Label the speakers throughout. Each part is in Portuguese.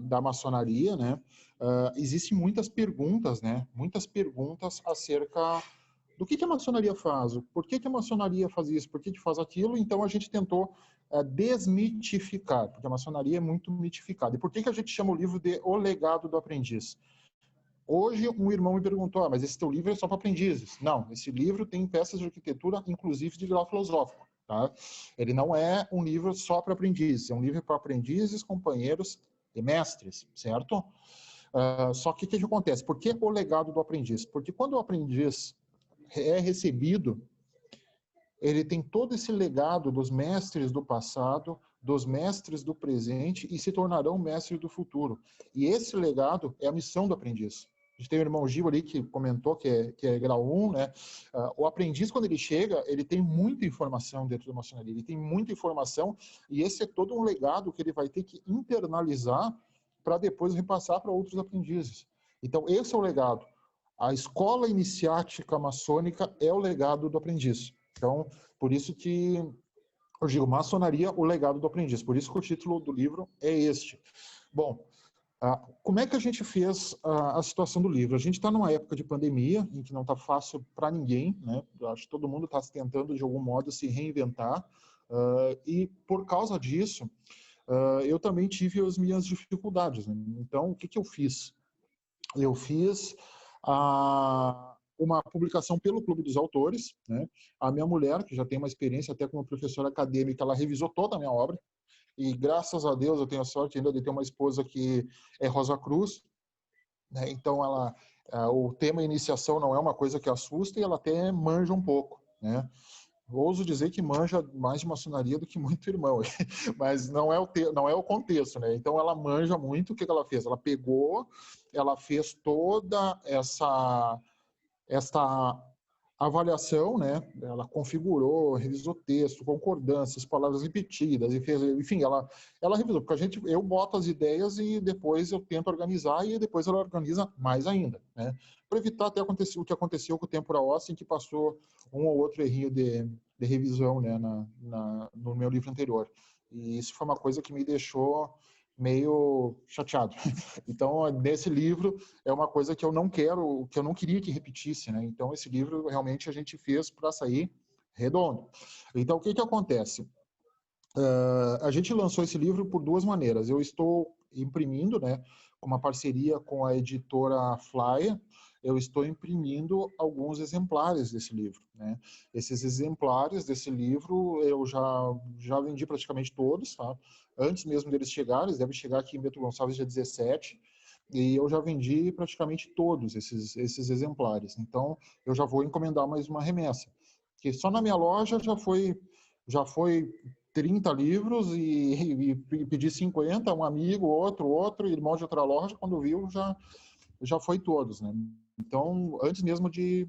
Speaker 1: da maçonaria, né, existem muitas perguntas, né, muitas perguntas acerca do que a maçonaria faz, por que a maçonaria faz isso, por que faz aquilo. Então a gente tentou desmitificar, porque a maçonaria é muito mitificada. E por que a gente chama o livro de O Legado do Aprendiz? Hoje um irmão me perguntou, mas esse teu livro é só para aprendizes? Não, esse livro tem peças de arquitetura, inclusive de grau filosófico. Tá? Ele não é um livro só para aprendizes, é um livro para aprendizes, companheiros e mestres, certo? Só que o que acontece? Por que o legado do aprendiz? Porque quando o aprendiz é recebido, ele tem todo esse legado dos mestres do passado, dos mestres do presente e se tornarão mestres do futuro. E esse legado é a missão do aprendiz. A gente tem o irmão Gil ali que comentou que é grau 1, né? O aprendiz, quando ele chega, ele tem muita informação dentro da maçonaria, ele tem muita informação e esse é todo um legado que ele vai ter que internalizar para depois repassar para outros aprendizes. Então, esse é o legado. A escola iniciática maçônica é o legado do aprendiz. Então, por isso que eu digo maçonaria, o legado do aprendiz. Por isso que o título do livro é este. Bom, como é que a gente fez a situação do livro? A gente está numa época de pandemia, em que não está fácil para ninguém, né? Eu acho que todo mundo está tentando, de algum modo, se reinventar. E, por causa disso, eu também tive as minhas dificuldades, né? Então, o que eu fiz? Eu fiz uma publicação pelo Clube dos Autores, né? A minha mulher, que já tem uma experiência até como professora acadêmica, ela revisou toda a minha obra, e graças a Deus eu tenho a sorte ainda de ter uma esposa que é Rosa Cruz, né? Então o tema iniciação não é uma coisa que assusta e ela até manja um pouco, né? Ouso dizer que manja mais de maçonaria do que muito irmão, mas não é o contexto, né? Então ela manja muito. O que ela fez? Ela fez toda essa avaliação, né? Ela configurou, revisou texto, concordâncias, palavras repetidas, e fez, enfim, ela revisou, porque eu boto as ideias e depois eu tento organizar e depois ela organiza mais ainda, né? Para evitar até acontecer o que aconteceu com o Tempora Austin, que passou um ou outro errinho de revisão, né, no meu livro anterior. E isso foi uma coisa que me deixou meio chateado. Então, nesse livro, é uma coisa que eu não queria que repetisse, né? Então, esse livro realmente a gente fez para sair redondo. Então, o que acontece? A gente lançou esse livro por duas maneiras. Eu estou imprimindo, né, com uma parceria com a editora Flyer, eu estou imprimindo alguns exemplares desse livro, né? Esses exemplares desse livro eu já vendi praticamente todos, tá? Antes mesmo deles chegarem, eles devem chegar aqui em Bento Gonçalves dia 17, e eu já vendi praticamente todos esses exemplares. Então, eu já vou encomendar mais uma remessa, que só na minha loja já foi 30 livros e pedi 50, um amigo, outro, irmão de outra loja, quando viu, já foi todos, né? Então, antes mesmo de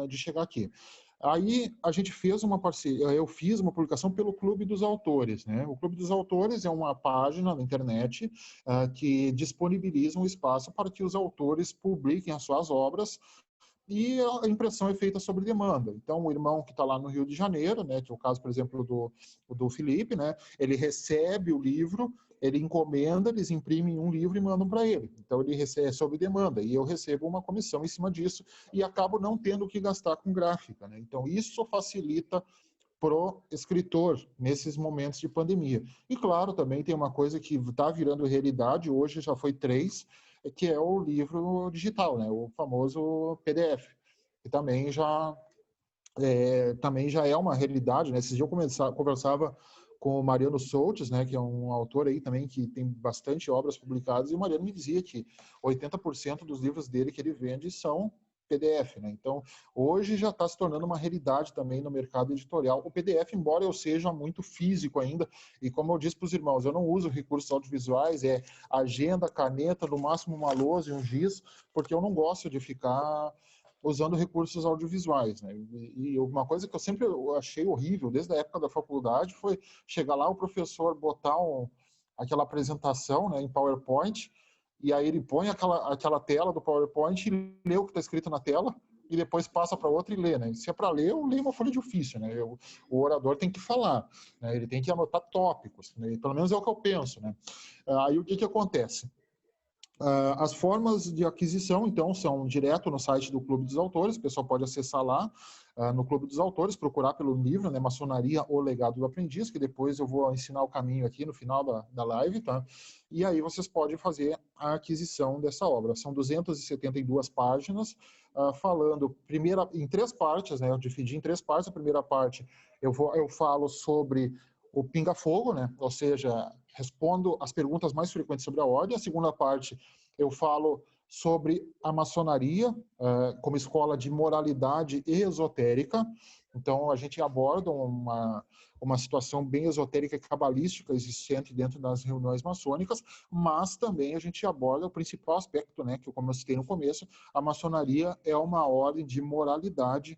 Speaker 1: chegar aqui. Aí a gente fez uma parceria, eu fiz uma publicação pelo Clube dos Autores, né? O Clube dos Autores é uma página na internet que disponibiliza um espaço para que os autores publiquem as suas obras e a impressão é feita sobre demanda. Então, o irmão que está lá no Rio de Janeiro, né, que é o caso, por exemplo, do Felipe, né, ele recebe o livro, ele encomenda, eles imprimem um livro e mandam para ele. Então, ele recebe sob demanda e eu recebo uma comissão em cima disso e acabo não tendo que gastar com gráfica, né? Então, isso facilita pro escritor nesses momentos de pandemia. E, claro, também tem uma coisa que está virando realidade, hoje já foi 3, que é o livro digital, né? O famoso PDF, que também já é uma realidade, né? Esses dias eu conversava com o Mariano Soltes, né, que é um autor aí também que tem bastante obras publicadas, e o Mariano me dizia que 80% dos livros dele que ele vende são PDF, né? Então, hoje já está se tornando uma realidade também no mercado editorial. O PDF, embora eu seja muito físico ainda, e como eu disse para os irmãos, eu não uso recursos audiovisuais, agenda, caneta, no máximo uma lousa e um giz, porque eu não gosto de ficar usando recursos audiovisuais, né? E uma coisa que eu sempre achei horrível, desde a época da faculdade, foi chegar lá, o professor botar aquela apresentação, né, em PowerPoint, e aí ele põe aquela tela do PowerPoint e lê o que está escrito na tela, e depois passa para outra e lê, né? Se é para ler, eu leio uma folha de ofício, né? O orador tem que falar, né? Ele tem que anotar tópicos, né? Pelo menos é o que eu penso, né? Aí o que acontece? As formas de aquisição, então, são direto no site do Clube dos Autores, o pessoal pode acessar lá no Clube dos Autores, procurar pelo livro, né, Maçonaria, o Legado do Aprendiz, que depois eu vou ensinar o caminho aqui no final da live, tá? E aí vocês podem fazer a aquisição dessa obra. São 272 páginas, falando em 3 partes, né, eu dividi em 3 partes. A primeira parte eu falo sobre o pinga-fogo, né? Ou seja, respondo as perguntas mais frequentes sobre a ordem. A segunda parte eu falo sobre a maçonaria como escola de moralidade e esotérica. Então, a gente aborda uma situação bem esotérica e cabalística existente dentro das reuniões maçônicas, mas também a gente aborda o principal aspecto, né, que como eu citei no começo, a maçonaria é uma ordem de moralidade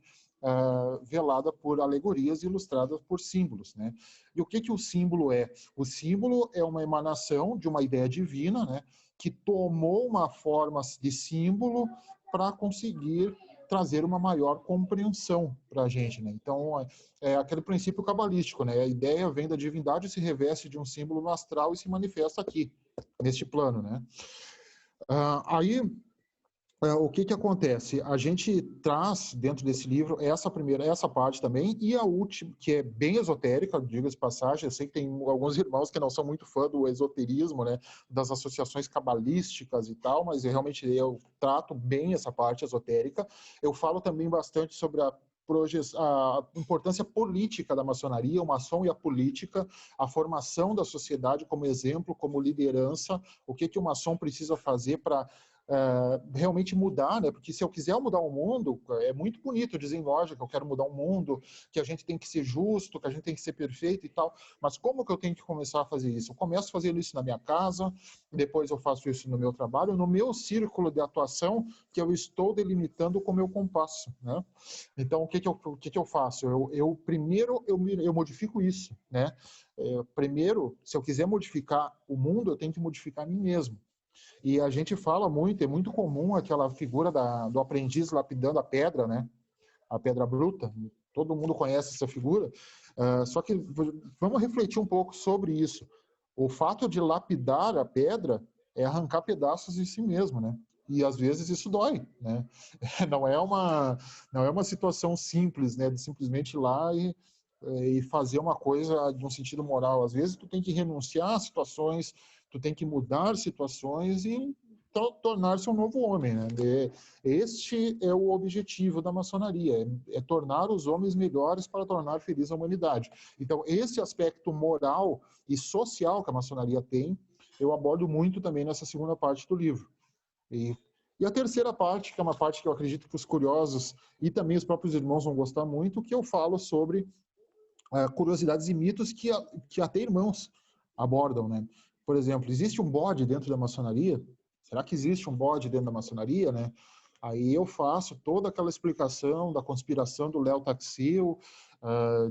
Speaker 1: velada por alegorias ilustradas por símbolos, né? E o que o símbolo é? O símbolo é uma emanação de uma ideia divina, né, que tomou uma forma de símbolo para conseguir trazer uma maior compreensão para a gente, né? Então, é aquele princípio cabalístico, né? A ideia vem da divindade, se reveste de um símbolo no astral e se manifesta aqui, neste plano, né? Aí, o que acontece? A gente traz dentro desse livro essa parte também, e a última, que é bem esotérica, diga-se de passagem. Eu sei que tem alguns irmãos que não são muito fã do esoterismo, né, das associações cabalísticas e tal, mas eu trato bem essa parte esotérica. Eu falo também bastante sobre a importância política da maçonaria, o maçom e a política, a formação da sociedade como exemplo, como liderança, o que o maçom precisa fazer para realmente mudar, né? Porque se eu quiser mudar o mundo, é muito bonito dizer em loja que eu quero mudar o mundo, que a gente tem que ser justo, que a gente tem que ser perfeito e tal, mas como que eu tenho que começar a fazer isso? Eu começo fazendo isso na minha casa, depois eu faço isso no meu trabalho, no meu círculo de atuação, que eu estou delimitando com o meu compasso, né? Então, o que eu faço? Primeiro, eu modifico isso, né? Primeiro, se eu quiser modificar o mundo, eu tenho que modificar a mim mesmo. E a gente fala muito, é muito comum aquela figura do aprendiz lapidando a pedra, né? A pedra bruta. Todo mundo conhece essa figura. Só que vamos refletir um pouco sobre isso. O fato de lapidar a pedra é arrancar pedaços de si mesmo, né? E às vezes isso dói, né? Não é uma situação simples, né? De simplesmente ir lá e fazer uma coisa de um sentido moral. Às vezes tu tem que renunciar a situações, tu tem que mudar situações e tornar-se um novo homem, né? Este é o objetivo da maçonaria, é tornar os homens melhores para tornar feliz a humanidade. Então, esse aspecto moral e social que a maçonaria tem, eu abordo muito também nessa segunda parte do livro. E a terceira parte, que é uma parte que eu acredito que os curiosos e também os próprios irmãos vão gostar muito, que eu falo sobre curiosidades e mitos que até irmãos abordam, né? Por exemplo, existe um bode dentro da maçonaria? Será que existe um bode dentro da maçonaria, né? Aí eu faço toda aquela explicação da conspiração do Léo Taxil,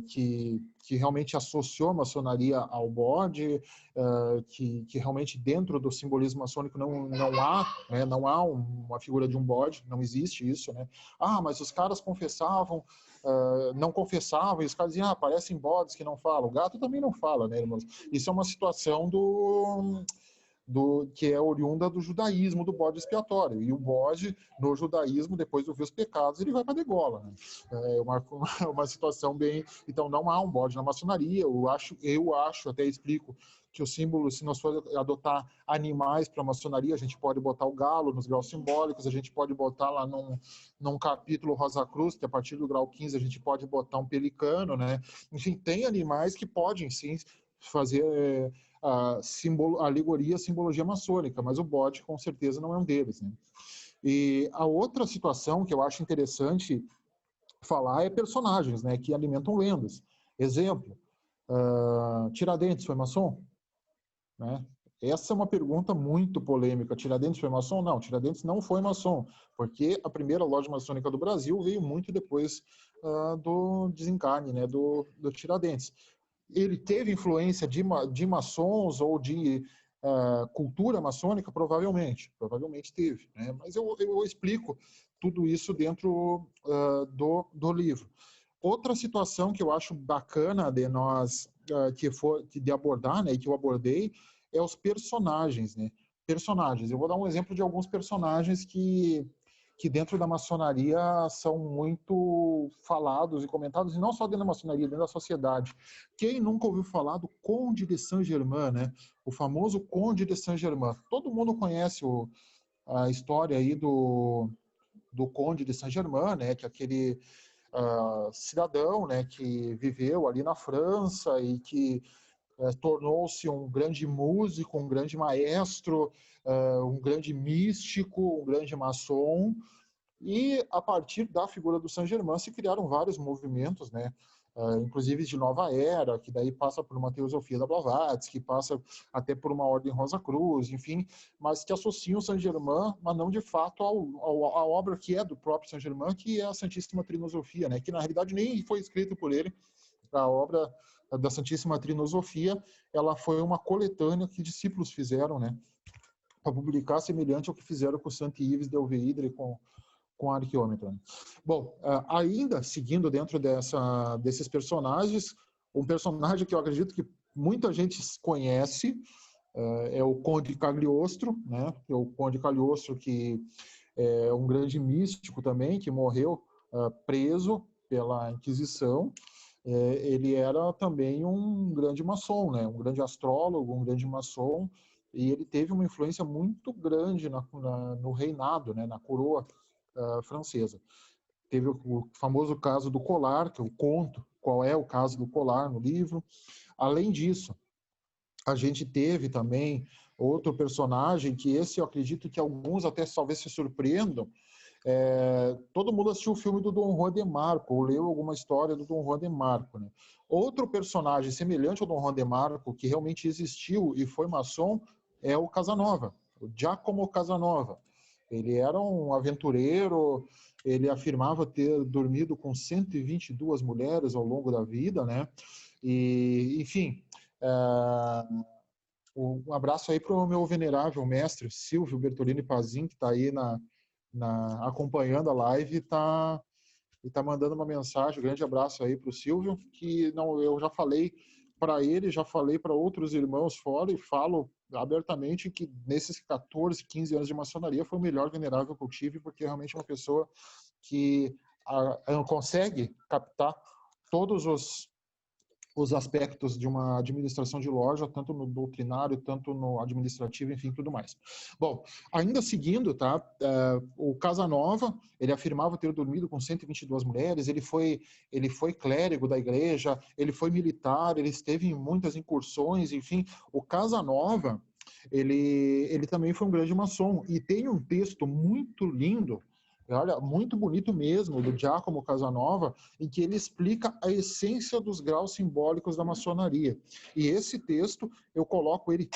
Speaker 1: que realmente associou a maçonaria ao bode, que realmente dentro do simbolismo maçônico não há, né, não há uma figura de um bode, não existe isso, né? Ah, mas os caras confessavam, não confessavam, e os caras diziam, parecem bodes que não falam. O gato também não fala, né, irmãos? Isso é uma situação que é oriunda do judaísmo, do bode expiatório. E o bode, no judaísmo, depois de ouvir os pecados, ele vai para a degola. Né? É uma situação bem... Então, não há um bode na maçonaria. Eu acho, até explico, que o símbolo, se nós for adotar animais para a maçonaria, a gente pode botar o galo nos graus simbólicos, a gente pode botar lá num capítulo Rosa Cruz, que a partir do grau 15 a gente pode botar um pelicano, né? Enfim, tem animais que podem, sim, fazer alegoria, simbologia maçônica, mas o bode com certeza não é um deles, né? E a outra situação que eu acho interessante falar é personagens, né, que alimentam lendas. Exemplo, Tiradentes foi maçom? Né? Essa é uma pergunta muito polêmica. Tiradentes foi maçom? Não, Tiradentes não foi maçom, porque a primeira loja maçônica do Brasil veio muito depois do desencarne, né, do Tiradentes. Ele teve influência de maçons ou de cultura maçônica? Provavelmente teve, né? Mas eu explico tudo isso dentro do livro. Outra situação que eu acho bacana de nós de abordar, né, e que eu abordei, é os personagens, né? Personagens. Eu vou dar um exemplo de alguns personagens que dentro da maçonaria são muito falados e comentados, e não só dentro da maçonaria, dentro da sociedade. Quem nunca ouviu falar do Conde de Saint-Germain, né? O famoso Conde de Saint-Germain. Todo mundo conhece a história aí do Conde de Saint-Germain, né? Que é aquele cidadão, né? Que viveu ali na França e que tornou-se um grande músico, um grande maestro, um grande místico, um grande maçom. E a partir da figura do Saint-Germain se criaram vários movimentos, né? Inclusive de nova era, que daí passa por uma teosofia da Blavatsky, que passa até por uma ordem Rosa Cruz, enfim, mas que associam o Saint-Germain, mas não de fato à obra que é do próprio Saint-Germain, que é a Santíssima Trinosofia, né? Que na realidade nem foi escrita por ele. A obra da Santíssima Trinosofia, ela foi uma coletânea que discípulos fizeram, né? Para publicar semelhante ao que fizeram com o Santo Yves de Alveidre com a arqueômetra. Bom, ainda seguindo dentro desses personagens, um personagem que eu acredito que muita gente conhece é o Conde Cagliostro, né? É o Conde Cagliostro, que é um grande místico também, que morreu preso pela Inquisição. Ele era também um grande maçom, né? Um grande astrólogo, um grande maçom, e ele teve uma influência muito grande no reinado, né? Na coroa francesa. Teve o famoso caso do colar, que eu conto qual é o caso do colar no livro. Além disso, a gente teve também outro personagem, que esse eu acredito que alguns até talvez se surpreendam. Todo mundo assistiu o filme do Dom Juan de Marco, ou leu alguma história do Dom Juan de Marco, né? Outro personagem semelhante ao Dom Juan de Marco, que realmente existiu e foi maçom, é o Casanova, o Giacomo Casanova. Ele era um aventureiro, ele afirmava ter dormido com 122 mulheres ao longo da vida, né? E, enfim, um abraço aí para o meu venerável mestre Silvio Bertolini Pazin, que está aí acompanhando a live e tá mandando uma mensagem. Um grande abraço aí para o Silvio, que não, eu já falei para ele, já falei para outros irmãos fora e falo abertamente que nesses 14, 15 anos de maçonaria foi o melhor venerável que eu tive, porque é realmente uma pessoa que consegue captar todos os aspectos de uma administração de loja, tanto no doutrinário, tanto no administrativo, enfim, tudo mais. Bom, ainda seguindo, tá? O Casanova, ele afirmava ter dormido com 122 mulheres, ele foi clérigo da igreja, ele foi militar, ele esteve em muitas incursões, enfim. O Casanova, ele também foi um grande maçom, e tem um texto muito lindo, olha, muito bonito mesmo, do Giacomo Casanova, em que ele explica a essência dos graus simbólicos da maçonaria. E esse texto, eu coloco ele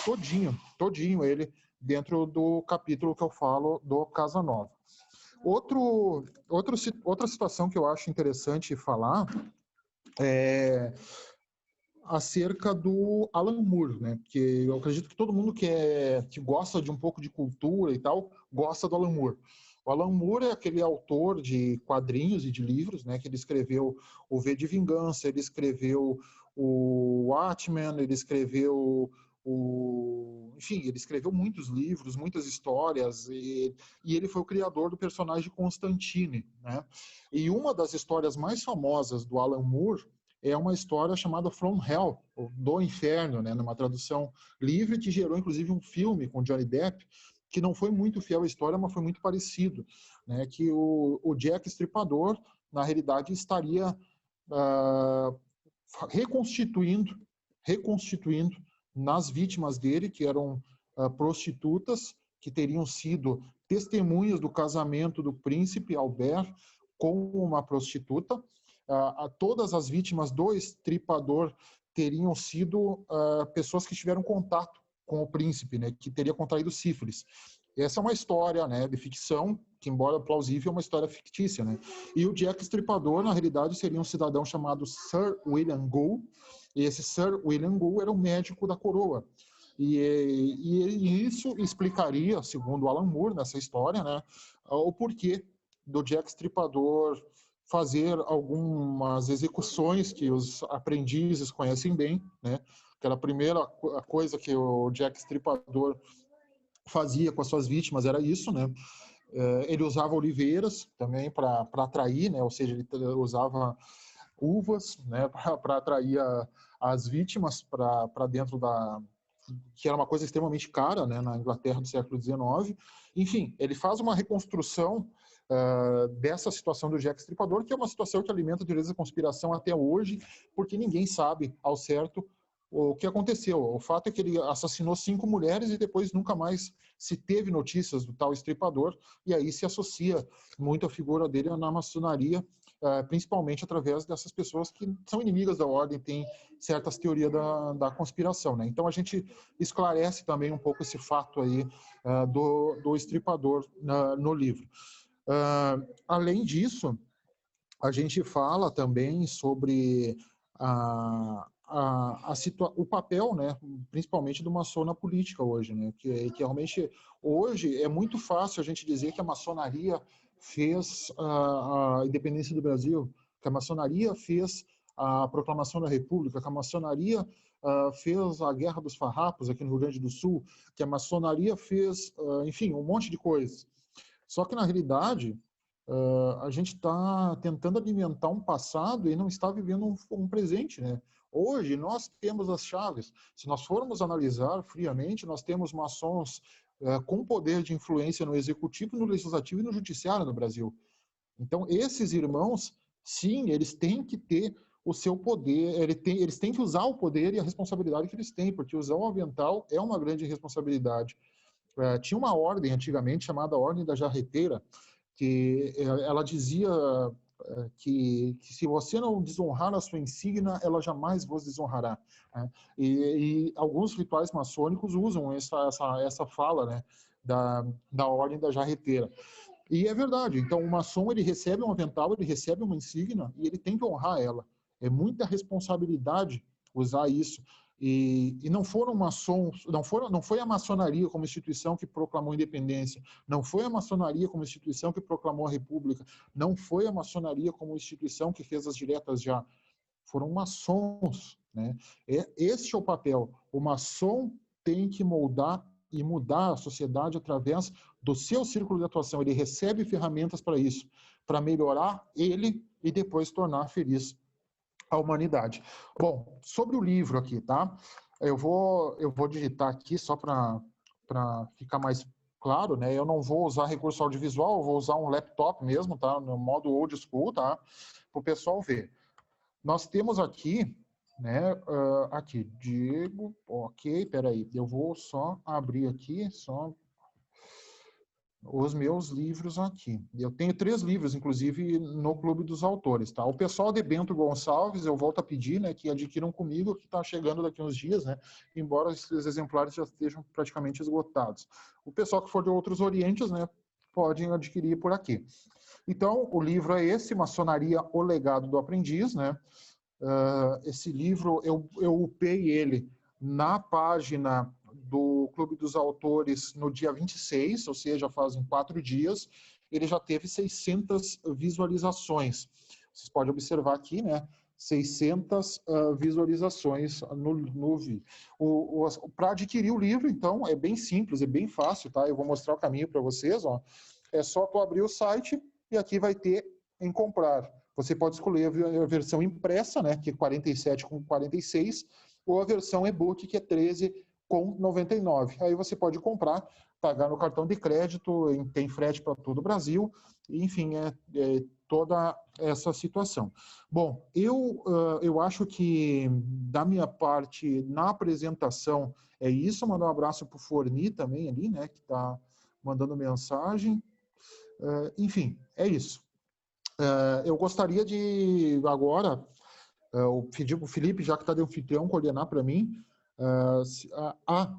Speaker 1: todinho ele, dentro do capítulo que eu falo do Casanova. Outra situação que eu acho interessante falar é acerca do Alan Moore, né? Que eu acredito que todo mundo que gosta de um pouco de cultura e tal, gosta do Alan Moore. O Alan Moore é aquele autor de quadrinhos e de livros, né? Que ele escreveu o V de Vingança, ele escreveu o Watchmen, ele escreveu enfim, ele escreveu muitos livros, muitas histórias, e ele foi o criador do personagem Constantine, né? E uma das histórias mais famosas do Alan Moore é uma história chamada From Hell, do Inferno, né? Numa tradução livre, que gerou inclusive um filme com Johnny Depp, que não foi muito fiel à história, mas foi muito parecido, né? Que o Jack Estripador, na realidade, estaria reconstituindo nas vítimas dele, que eram prostitutas, que teriam sido testemunhas do casamento do príncipe Albert com uma prostituta. Todas as vítimas do estripador teriam sido pessoas que tiveram contato com o príncipe, né, que teria contraído sífilis. Essa é uma história, né, de ficção, que embora plausível, é uma história fictícia, né? E o Jack Estripador, na realidade, seria um cidadão chamado Sir William Gould, e esse Sir William Gould era um médico da coroa. E isso explicaria, segundo Alan Moore, nessa história, né, o porquê do Jack Stripador fazer algumas execuções que os aprendizes conhecem bem, né? Aquela primeira coisa que o Jack Stripador fazia com as suas vítimas era isso, né? Ele usava oliveiras também para atrair, né? Ou seja, ele usava uvas, né? Para atrair as vítimas para dentro da que era uma coisa extremamente cara, né? Na Inglaterra do século XIX. Enfim, ele faz uma reconstrução dessa situação do Jack Stripador, que é uma situação que alimenta teorias da conspiração até hoje, porque ninguém sabe ao certo o que aconteceu. O fato é que ele assassinou 5 mulheres e depois nunca mais se teve notícias do tal estripador, e aí se associa muito a figura dele na maçonaria, principalmente através dessas pessoas que são inimigas da ordem, têm certas teorias da conspiração, né? Então a gente esclarece também um pouco esse fato aí do estripador no livro. Além disso, a gente fala também sobre o papel, né, principalmente do maçom na política hoje, né, que realmente hoje é muito fácil a gente dizer que a maçonaria fez a independência do Brasil, que a maçonaria fez a proclamação da República, que a maçonaria fez a Guerra dos Farrapos aqui no Rio Grande do Sul, que a maçonaria fez, enfim, um monte de coisas. Só que, na realidade, a gente está tentando alimentar um passado e não está vivendo um presente, né? Hoje, nós temos as chaves. Se nós formos analisar friamente, nós temos maçons com poder de influência no executivo, no legislativo e no judiciário no Brasil. Então, esses irmãos, sim, eles têm que ter o seu poder, eles têm que usar o poder e a responsabilidade que eles têm, porque usar o avental é uma grande responsabilidade. Tinha uma ordem antigamente chamada Ordem da Jarreteira, que ela dizia que se você não desonrar a sua insígnia, ela jamais vos desonrará. Né? E alguns rituais maçônicos usam essa fala, né, da Ordem da Jarreteira. E é verdade. Então, o maçom, ele recebe um avental, ele recebe uma insígnia e ele tem que honrar ela. É muita responsabilidade usar isso. E não foram maçons, não foi a maçonaria como instituição que proclamou a independência, não foi a maçonaria como instituição que proclamou a república, não foi a maçonaria como instituição que fez as diretas já. Foram maçons, né? Esse é o papel. O maçom tem que moldar e mudar a sociedade através do seu círculo de atuação. Ele recebe ferramentas para isso, para melhorar ele e depois tornar feliz a humanidade. Bom, sobre o livro aqui, tá? Eu vou digitar aqui só para ficar mais claro, né? Eu não vou usar recurso audiovisual, eu vou usar um laptop mesmo, tá? No modo old school, tá? Para o pessoal ver. Nós temos aqui, né? Aqui, Diego, ok, peraí, eu vou só abrir aqui, só os meus livros aqui. Eu tenho 3 livros, inclusive, no Clube dos Autores, tá? O pessoal de Bento Gonçalves, eu volto a pedir, né, que adquiram comigo, que está chegando daqui uns dias, né, embora esses exemplares já estejam praticamente esgotados. O pessoal que for de outros orientes, né, podem adquirir por aqui. Então, o livro é esse, Maçonaria, o Legado do Aprendiz, né? Esse livro, eu upei ele na página do Clube dos Autores no dia 26, ou seja, fazem 4 dias, ele já teve 600 visualizações. Vocês podem observar aqui, né? 600 visualizações no vídeo. Para adquirir o livro, então, é bem simples, é bem fácil, tá? Eu vou mostrar o caminho para vocês, ó. É só tu abrir o site e aqui vai ter em comprar. Você pode escolher a versão impressa, né, que é 47,46, ou a versão e-book, que é 13,99. Aí você pode comprar, pagar no cartão de crédito, tem frete para todo o Brasil, enfim, é toda essa situação. Bom, eu acho que, da minha parte, na apresentação, é isso. Mandar um abraço para o Forni também ali, né, que está mandando mensagem. Enfim, é isso. Eu gostaria de, agora, pedir para o Felipe, já que está de anfitrião, coordenar para mim.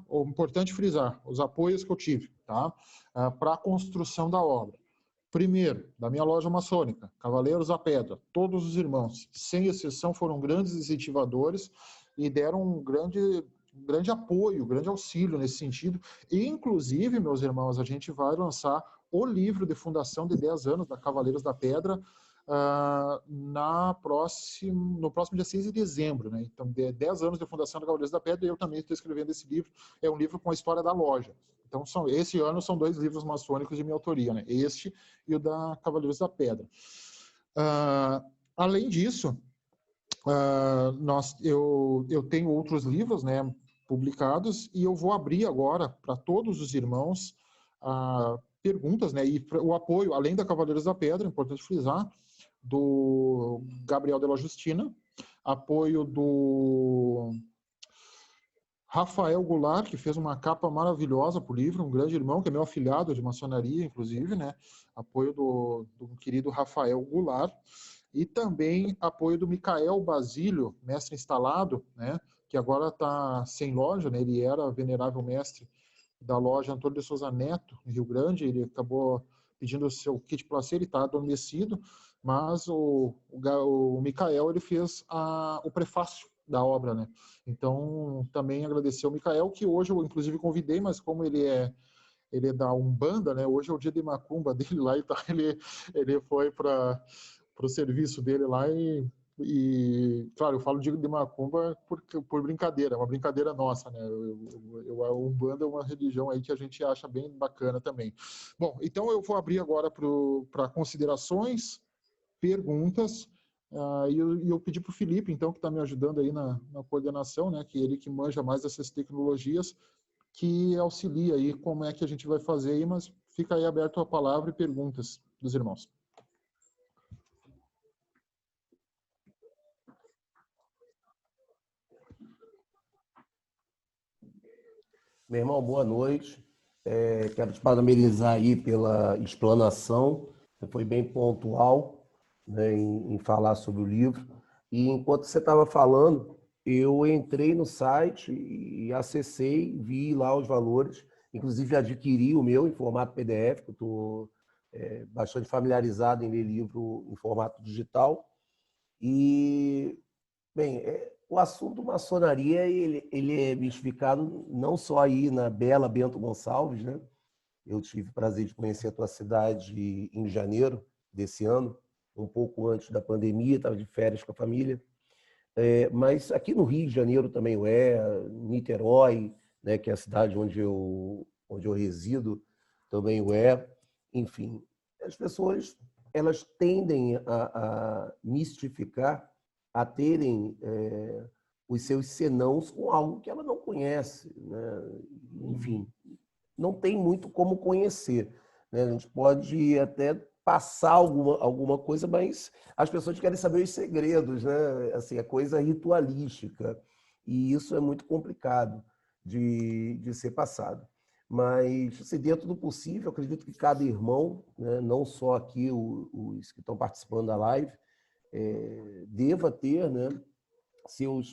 Speaker 1: O importante frisar, os apoios que eu tive, tá? Para a construção da obra. Primeiro, da minha loja maçônica, Cavaleiros à Pedra, todos os irmãos, sem exceção, foram grandes incentivadores e deram um grande grande apoio, grande auxílio nesse sentido. E, inclusive, meus irmãos, a gente vai lançar o livro de fundação de 10 anos da Cavaleiros da Pedra no próximo dia 6 de dezembro. Né? Então, 10 anos de fundação da Cavaleiros da Pedra, e eu também estou escrevendo esse livro. É um livro com a história da loja. Então, esse ano são 2 livros maçônicos de minha autoria, né? Este e o da Cavaleiros da Pedra. Além disso, eu tenho outros livros, né, publicados, e eu vou abrir agora para todos os irmãos perguntas, né, e o apoio, além da Cavaleiros da Pedra, importante frisar, do Gabriel de la Justina, apoio do Rafael Goulart, que fez uma capa maravilhosa para o livro, um grande irmão, que é meu afilhado de maçonaria, inclusive, né, apoio do querido Rafael Goulart, e também apoio do Micael Basílio, mestre instalado, né, que agora está sem loja, né, ele era venerável mestre da loja Antônio de Souza Neto, em Rio Grande, ele acabou pedindo o seu kit placê, ele está adormecido, mas o Micael, ele fez o prefácio da obra, né, então também agradecer ao Micael, que hoje eu inclusive convidei, mas como ele é da Umbanda, né, hoje é o dia de macumba dele lá, então ele foi para o serviço dele lá claro, eu falo de macumba por brincadeira, uma brincadeira nossa, né? A Umbanda é uma religião aí que a gente acha bem bacana também. Bom, então eu vou abrir agora para considerações, perguntas, e eu pedi para o Felipe, então, que está me ajudando aí na coordenação, né? Que ele que manja mais dessas tecnologias, que auxilia aí como é que a gente vai fazer aí, mas fica aí aberto a palavra e perguntas dos irmãos.
Speaker 2: Meu irmão, boa noite. Quero te parabenizar aí pela explanação. Você foi bem pontual, né, em falar sobre o livro. E enquanto você estava falando, eu entrei no site e acessei, vi lá os valores. Inclusive, adquiri o meu em formato PDF, que eu estou bastante familiarizado em ler livro em formato digital. E, bem, o assunto maçonaria, ele é mistificado não só aí na bela Bento Gonçalves, né? Eu tive o prazer de conhecer a tua cidade em janeiro desse ano, um pouco antes da pandemia, estava de férias com a família. Mas aqui no Rio de Janeiro também Niterói, né, que é a cidade onde eu resido, também enfim, as pessoas elas tendem a mistificar, a terem os seus senãos com algo que ela não conhece, né? Enfim, não tem muito como conhecer, né? A gente pode até passar alguma coisa, mas as pessoas querem saber os segredos, né? Assim, é coisa ritualística, e isso é muito complicado de ser passado. Mas, se dentro do possível, acredito que cada irmão, né, não só aqui os que estão participando da live, deva ter, né,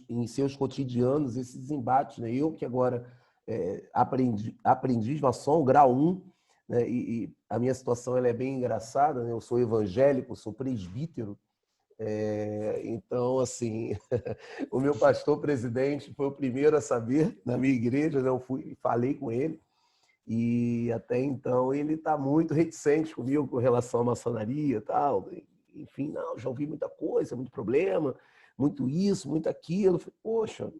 Speaker 2: em seus cotidianos esses embates. Né? Eu que agora aprendiz maçom, grau 1, né, e a minha situação ela é bem engraçada, né? Eu sou evangélico, sou presbítero, então, assim, o meu pastor presidente foi o primeiro a saber na minha igreja, né? Eu falei com ele, e até então ele está muito reticente comigo com relação à maçonaria e tal. Enfim, não, já ouvi muita coisa, muito problema, muito isso, muito aquilo. Eu falei, poxa,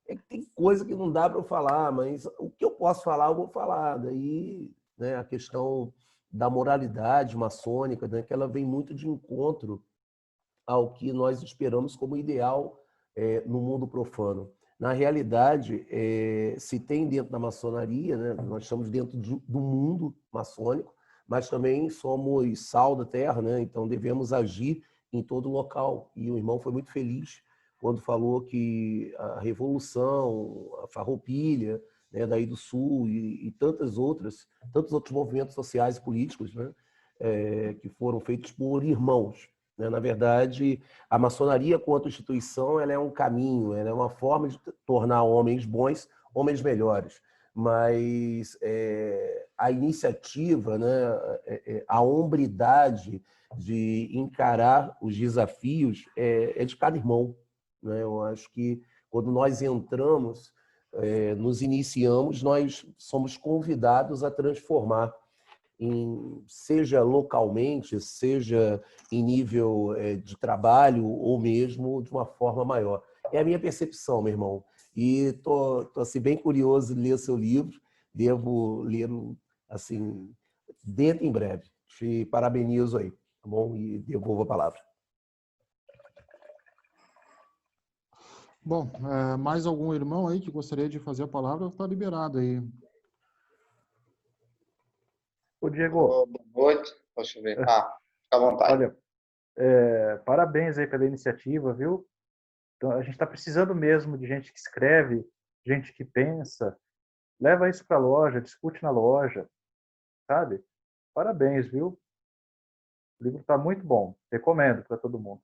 Speaker 2: é que tem coisa que não dá para eu falar, mas o que eu posso falar, eu vou falar. Daí, né, a questão da moralidade maçônica, né, que ela vem muito de encontro ao que nós esperamos como ideal no mundo profano. Na realidade, se tem dentro da maçonaria, né, nós estamos dentro do mundo maçônico, mas também somos sal da terra, né, então devemos agir em todo local. E o irmão foi muito feliz quando falou que a Revolução, a Farroupilha, né, daí do Sul e tantos outros movimentos sociais e políticos, né, que foram feitos por irmãos. Na verdade, a maçonaria, quanto instituição, ela é um caminho, ela é uma forma de tornar homens bons, homens melhores. Mas a iniciativa, né, a hombridade de encarar os desafios é de cada irmão. Né? Eu acho que Quando nós entramos, nos iniciamos, nós somos convidados a transformar, seja localmente, seja em nível de trabalho ou mesmo de uma forma maior. É a minha percepção, meu irmão. E estou assim, bem curioso de ler seu livro. Devo lê-lo assim, dentro em breve. Te parabenizo aí, tá bom? E devolvo a palavra.
Speaker 1: Bom, mais algum irmão aí que gostaria de fazer a palavra? Está liberado aí.
Speaker 3: Ô, Diego.
Speaker 4: Boa noite. Deixa eu ver. Fica à vontade.
Speaker 3: Olha, parabéns aí pela iniciativa, viu? Então, a gente está precisando mesmo de gente que escreve, gente que pensa. Leva isso para a loja, discute na loja, sabe? Parabéns, viu? O livro está muito bom. Recomendo para todo mundo.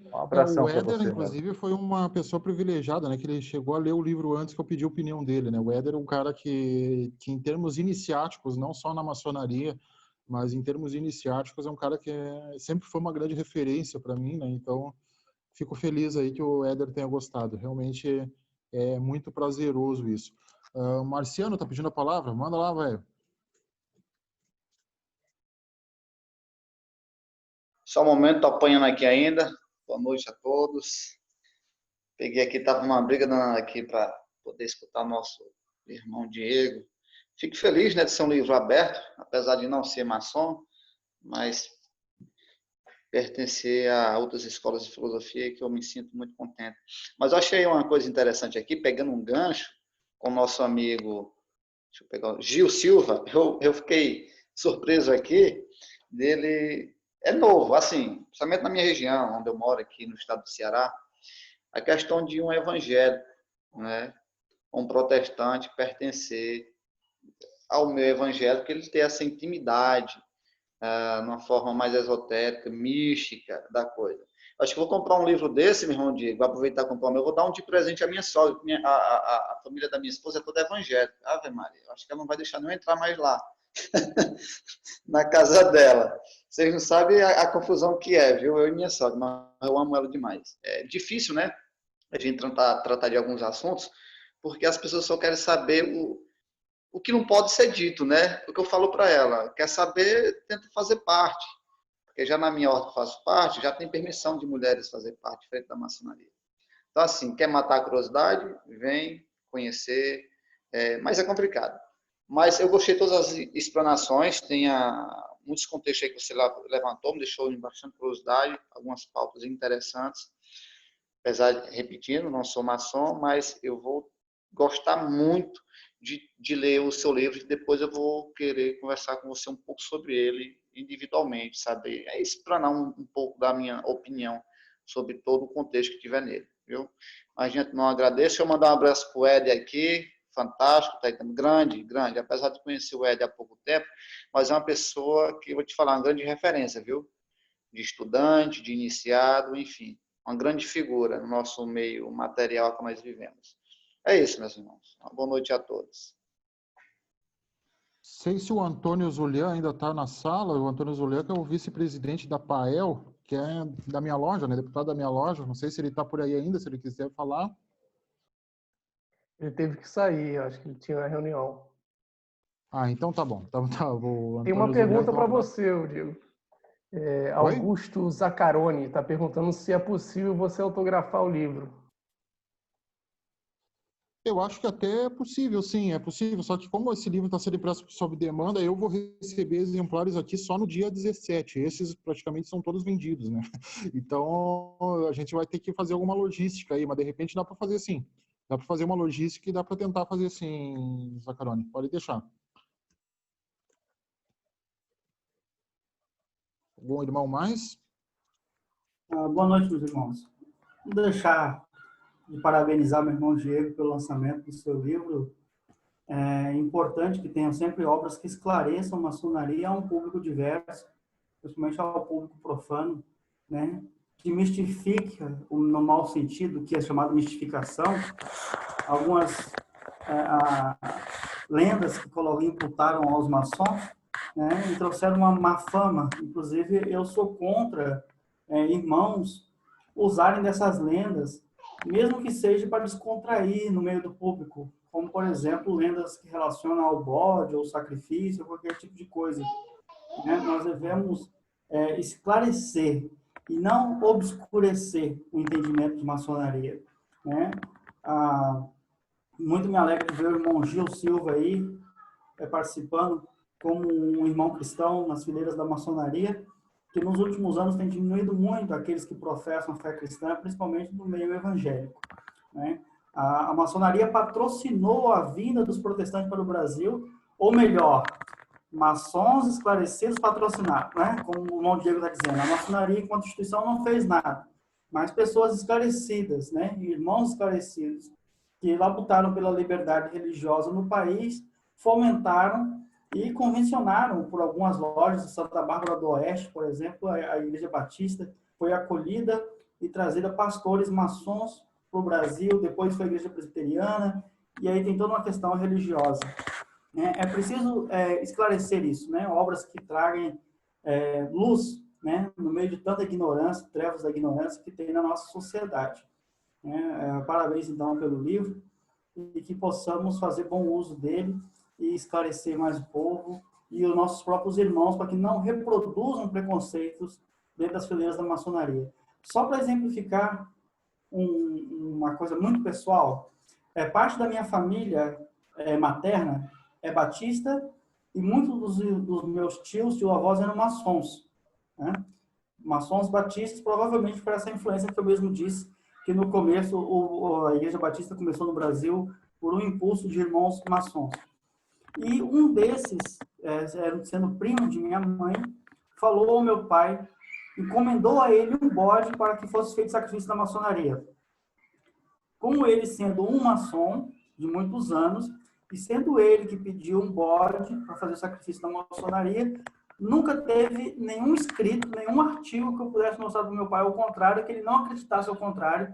Speaker 3: Um abração
Speaker 1: O
Speaker 3: para
Speaker 1: Éder,
Speaker 3: você,
Speaker 1: inclusive,
Speaker 3: mesmo.
Speaker 1: foi uma pessoa privilegiada, né? Que ele chegou a ler o livro antes que eu pedi a opinião dele, né? O Éder é um cara que em termos iniciáticos, não só na maçonaria, mas em termos iniciáticos, é um cara que sempre foi uma grande referência para mim, né? Então, fico feliz aí que o Éder tenha gostado. Realmente é muito prazeroso isso. O Marciano tá pedindo a palavra? Manda lá, velho.
Speaker 4: Só um momento, tô apanhando aqui ainda. Boa noite a todos. Peguei aqui, tava uma briga danada aqui para poder escutar o nosso irmão Diego. Fico feliz, né, de ser um livro aberto, apesar de não ser maçom, mas pertencer a outras escolas de filosofia que eu me sinto muito contente. Mas eu achei uma coisa interessante aqui, pegando um gancho com o nosso amigo, deixa eu pegar, Gil Silva. Eu fiquei surpreso aqui dele. É novo, assim, principalmente na minha região, onde eu moro aqui no estado do Ceará, a questão de um evangélico, né, um protestante pertencer ao meu evangélico, ele ter essa intimidade, numa forma mais esotérica, mística da coisa. Acho que vou comprar um livro desse, meu irmão Diego, vou aproveitar e comprar o meu, vou dar um de presente à minha sogra, a família da minha esposa é toda evangélica. Ave Maria, acho que ela não vai deixar nem entrar mais lá, na casa dela. Vocês não sabem a confusão que é, viu? Eu e minha sogra, mas eu amo ela demais. É difícil, né? A gente tratar de alguns assuntos, porque as pessoas só querem saber o que não pode ser dito, né? O que eu falo para ela, quer saber, tenta fazer parte. Porque já na minha ordem que faço parte, já tem permissão de mulheres fazer parte, diferente da maçonaria. Então, assim, quer matar a curiosidade? Vem conhecer, mas é complicado. Mas eu gostei de todas as explanações, tem muitos contextos aí que você levantou, me deixou em bastante curiosidade, algumas pautas interessantes. Apesar de, repetindo, não sou maçom, mas eu vou gostar muito de ler o seu livro e depois eu vou querer conversar com você um pouco sobre ele individualmente, saber, explanar um pouco da minha opinião sobre todo o contexto que tiver nele, viu? A gente não agradece, eu mandar um abraço para o Ed aqui, fantástico, tá aí, grande, apesar de conhecer o Ed há pouco tempo, mas é uma pessoa que, eu vou te falar, uma grande referência, viu? De estudante, de iniciado, enfim, uma grande figura no nosso meio material que nós vivemos. É isso, meus irmãos. Uma boa noite a todos.
Speaker 1: Sei se o Antônio Zulian ainda está na sala. O Antônio Zulian, que é o vice-presidente da PAEL, que é da minha loja, né? Deputado da minha loja. Não sei se ele está por aí ainda, se ele quiser falar.
Speaker 5: Ele teve que sair, acho que ele tinha uma reunião.
Speaker 1: Então tá bom. Então, tá,
Speaker 5: Tem uma pergunta para você, Diego.
Speaker 1: Oi?
Speaker 5: Augusto Zaccaroni está perguntando se é possível você autografar o livro.
Speaker 1: Eu acho que até é possível, sim, é possível. Só que como esse livro está sendo impresso sob demanda, eu vou receber exemplares aqui só no dia 17. Esses praticamente são todos vendidos, né? Então a gente vai ter que fazer alguma logística aí, mas de repente dá para fazer sim. Dá para fazer uma logística e dá para tentar fazer sim, Zaccaroni. Pode deixar. Algum irmão mais?
Speaker 6: Boa noite, meus irmãos. Vou deixar de parabenizar meu irmão Diego pelo lançamento do seu livro. É importante que tenham sempre obras que esclareçam a maçonaria a um público diverso, principalmente ao público profano, né? Que mistifique, no mau sentido, que é chamado mistificação, algumas lendas que imputaram aos maçons, né? E trouxeram uma má fama. Inclusive, eu sou contra irmãos usarem dessas lendas mesmo que seja para descontrair no meio do público, como, por exemplo, lendas que relacionam ao bode ou sacrifício, ou qualquer tipo de coisa. Né? Nós devemos esclarecer e não obscurecer o entendimento de maçonaria. Né? Muito me alegra de ver o irmão Gil Silva aí participando como um irmão cristão nas fileiras da maçonaria, que nos últimos anos tem diminuído muito aqueles que professam a fé cristã, principalmente no meio evangélico. Né? A maçonaria patrocinou a vinda dos protestantes para o Brasil, ou melhor, maçons esclarecidos patrocinaram, né? Como o irmão Diego está dizendo, a maçonaria enquanto instituição não fez nada, mas pessoas esclarecidas, né? Irmãos esclarecidos, que labutaram pela liberdade religiosa no país, fomentaram e convencionaram por algumas lojas de Santa Bárbara do Oeste, por exemplo, a Igreja Batista foi acolhida e trazida pastores maçons para o Brasil, depois foi a Igreja Presbiteriana, e aí tem toda uma questão religiosa. É preciso esclarecer isso, né? Obras que tragam luz, né? No meio de tanta ignorância, trevas da ignorância que tem na nossa sociedade. Parabéns, então, pelo livro e que possamos fazer bom uso dele e esclarecer mais o povo e os nossos próprios irmãos para que não reproduzam preconceitos dentro das fileiras da maçonaria. Só para exemplificar uma coisa muito pessoal, parte da minha família materna é batista e muitos dos meus tios e avós eram maçons. Né? Maçons batistas, provavelmente por essa influência que eu mesmo disse, que no começo a Igreja Batista começou no Brasil por um impulso de irmãos maçons. E um desses, sendo primo de minha mãe, falou ao meu pai, encomendou a ele um bode para que fosse feito sacrifício da maçonaria. Como ele sendo um maçom de muitos anos, e sendo ele que pediu um bode para fazer o sacrifício da maçonaria, nunca teve nenhum escrito, nenhum artigo que eu pudesse mostrar para o meu pai ao contrário, que ele não acreditasse ao contrário,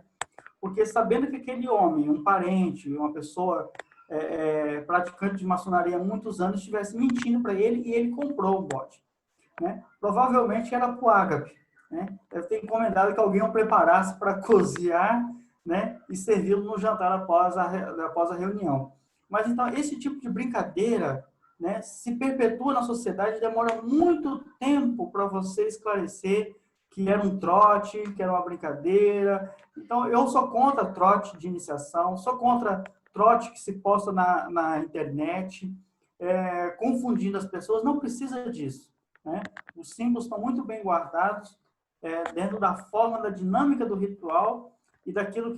Speaker 6: porque sabendo que aquele homem, um parente, uma pessoa praticante de maçonaria há muitos anos, estivesse mentindo para ele e ele comprou o bode. Né? Provavelmente era para o ágape. Né? Deve ter encomendado que alguém o preparasse para cozinhar, né? E servi-lo no jantar após a reunião. Mas então, esse tipo de brincadeira, né, se perpetua na sociedade e demora muito tempo para você esclarecer que era um trote, que era uma brincadeira. Então, eu sou contra trote de iniciação, sou contra trote que se posta na internet, confundindo as pessoas. Não precisa disso. Né? Os símbolos estão muito bem guardados dentro da forma, da dinâmica do ritual e daquilo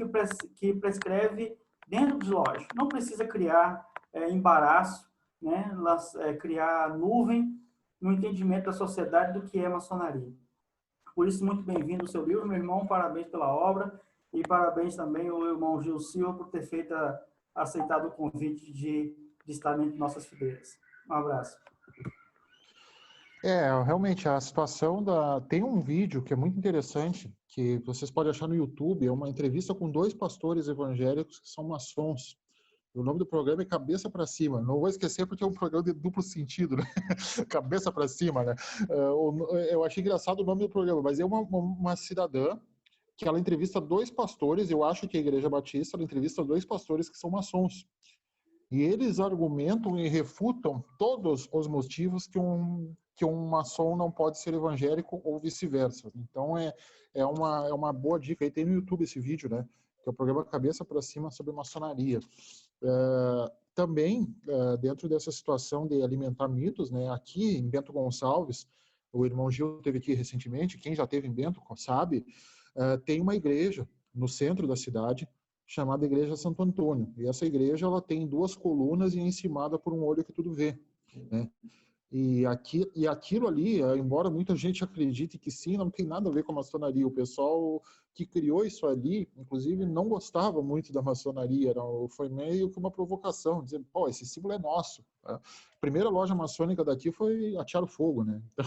Speaker 6: que prescreve dentro de loja. Não precisa criar embaraço, né? Criar nuvem no entendimento da sociedade do que é maçonaria. Por isso, muito bem-vindo ao seu livro, meu irmão, parabéns pela obra e parabéns também ao irmão Gil Silva por ter aceitado o convite de estar entre nossas fileiras. Um abraço.
Speaker 1: Realmente, a situação Tem um vídeo que é muito interessante, que vocês podem achar no YouTube, é uma entrevista com 2 pastores evangélicos que são maçons. O nome do programa é Cabeça para Cima. Não vou esquecer porque é um programa de duplo sentido, né? Cabeça para cima, né? Eu achei engraçado o nome do programa, mas é uma cidadã que ela entrevista 2 pastores, eu acho que é a Igreja Batista, ela entrevista 2 pastores que são maçons. E eles argumentam e refutam todos os motivos que um maçom não pode ser evangélico ou vice-versa. Então, é uma boa dica. Aí tem no YouTube esse vídeo, né? Que é o programa Cabeça para Cima sobre maçonaria. Também, dentro dessa situação de alimentar mitos, né? Aqui em Bento Gonçalves, o irmão Gil esteve aqui recentemente, quem já esteve em Bento sabe, tem uma igreja no centro da cidade, chamada Igreja Santo Antônio. E essa igreja ela tem 2 colunas e é encimada por um olho que tudo vê. Né? E aquilo ali, embora muita gente acredite que sim, não tem nada a ver com a maçonaria. O pessoal que criou isso ali, inclusive, não gostava muito da maçonaria. Foi meio que uma provocação, dizendo, pô, esse símbolo é nosso. A primeira loja maçônica daqui foi Atear o Fogo, né? Então,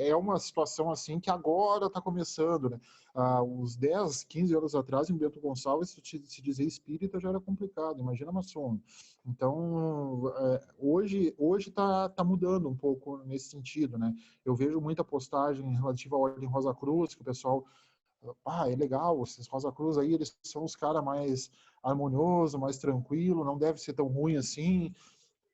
Speaker 1: é uma situação assim que agora está começando, né? Uns 10, 15 anos atrás, em Bento Gonçalves, se dizer espírita já era complicado, imagina maçom. Então, hoje está mudando um pouco nesse sentido, né? Eu vejo muita postagem relativa à Ordem Rosa Cruz, que o pessoal é legal, esses Rosa Cruz aí, eles são os caras mais harmoniosos, mais tranquilo, não deve ser tão ruim assim.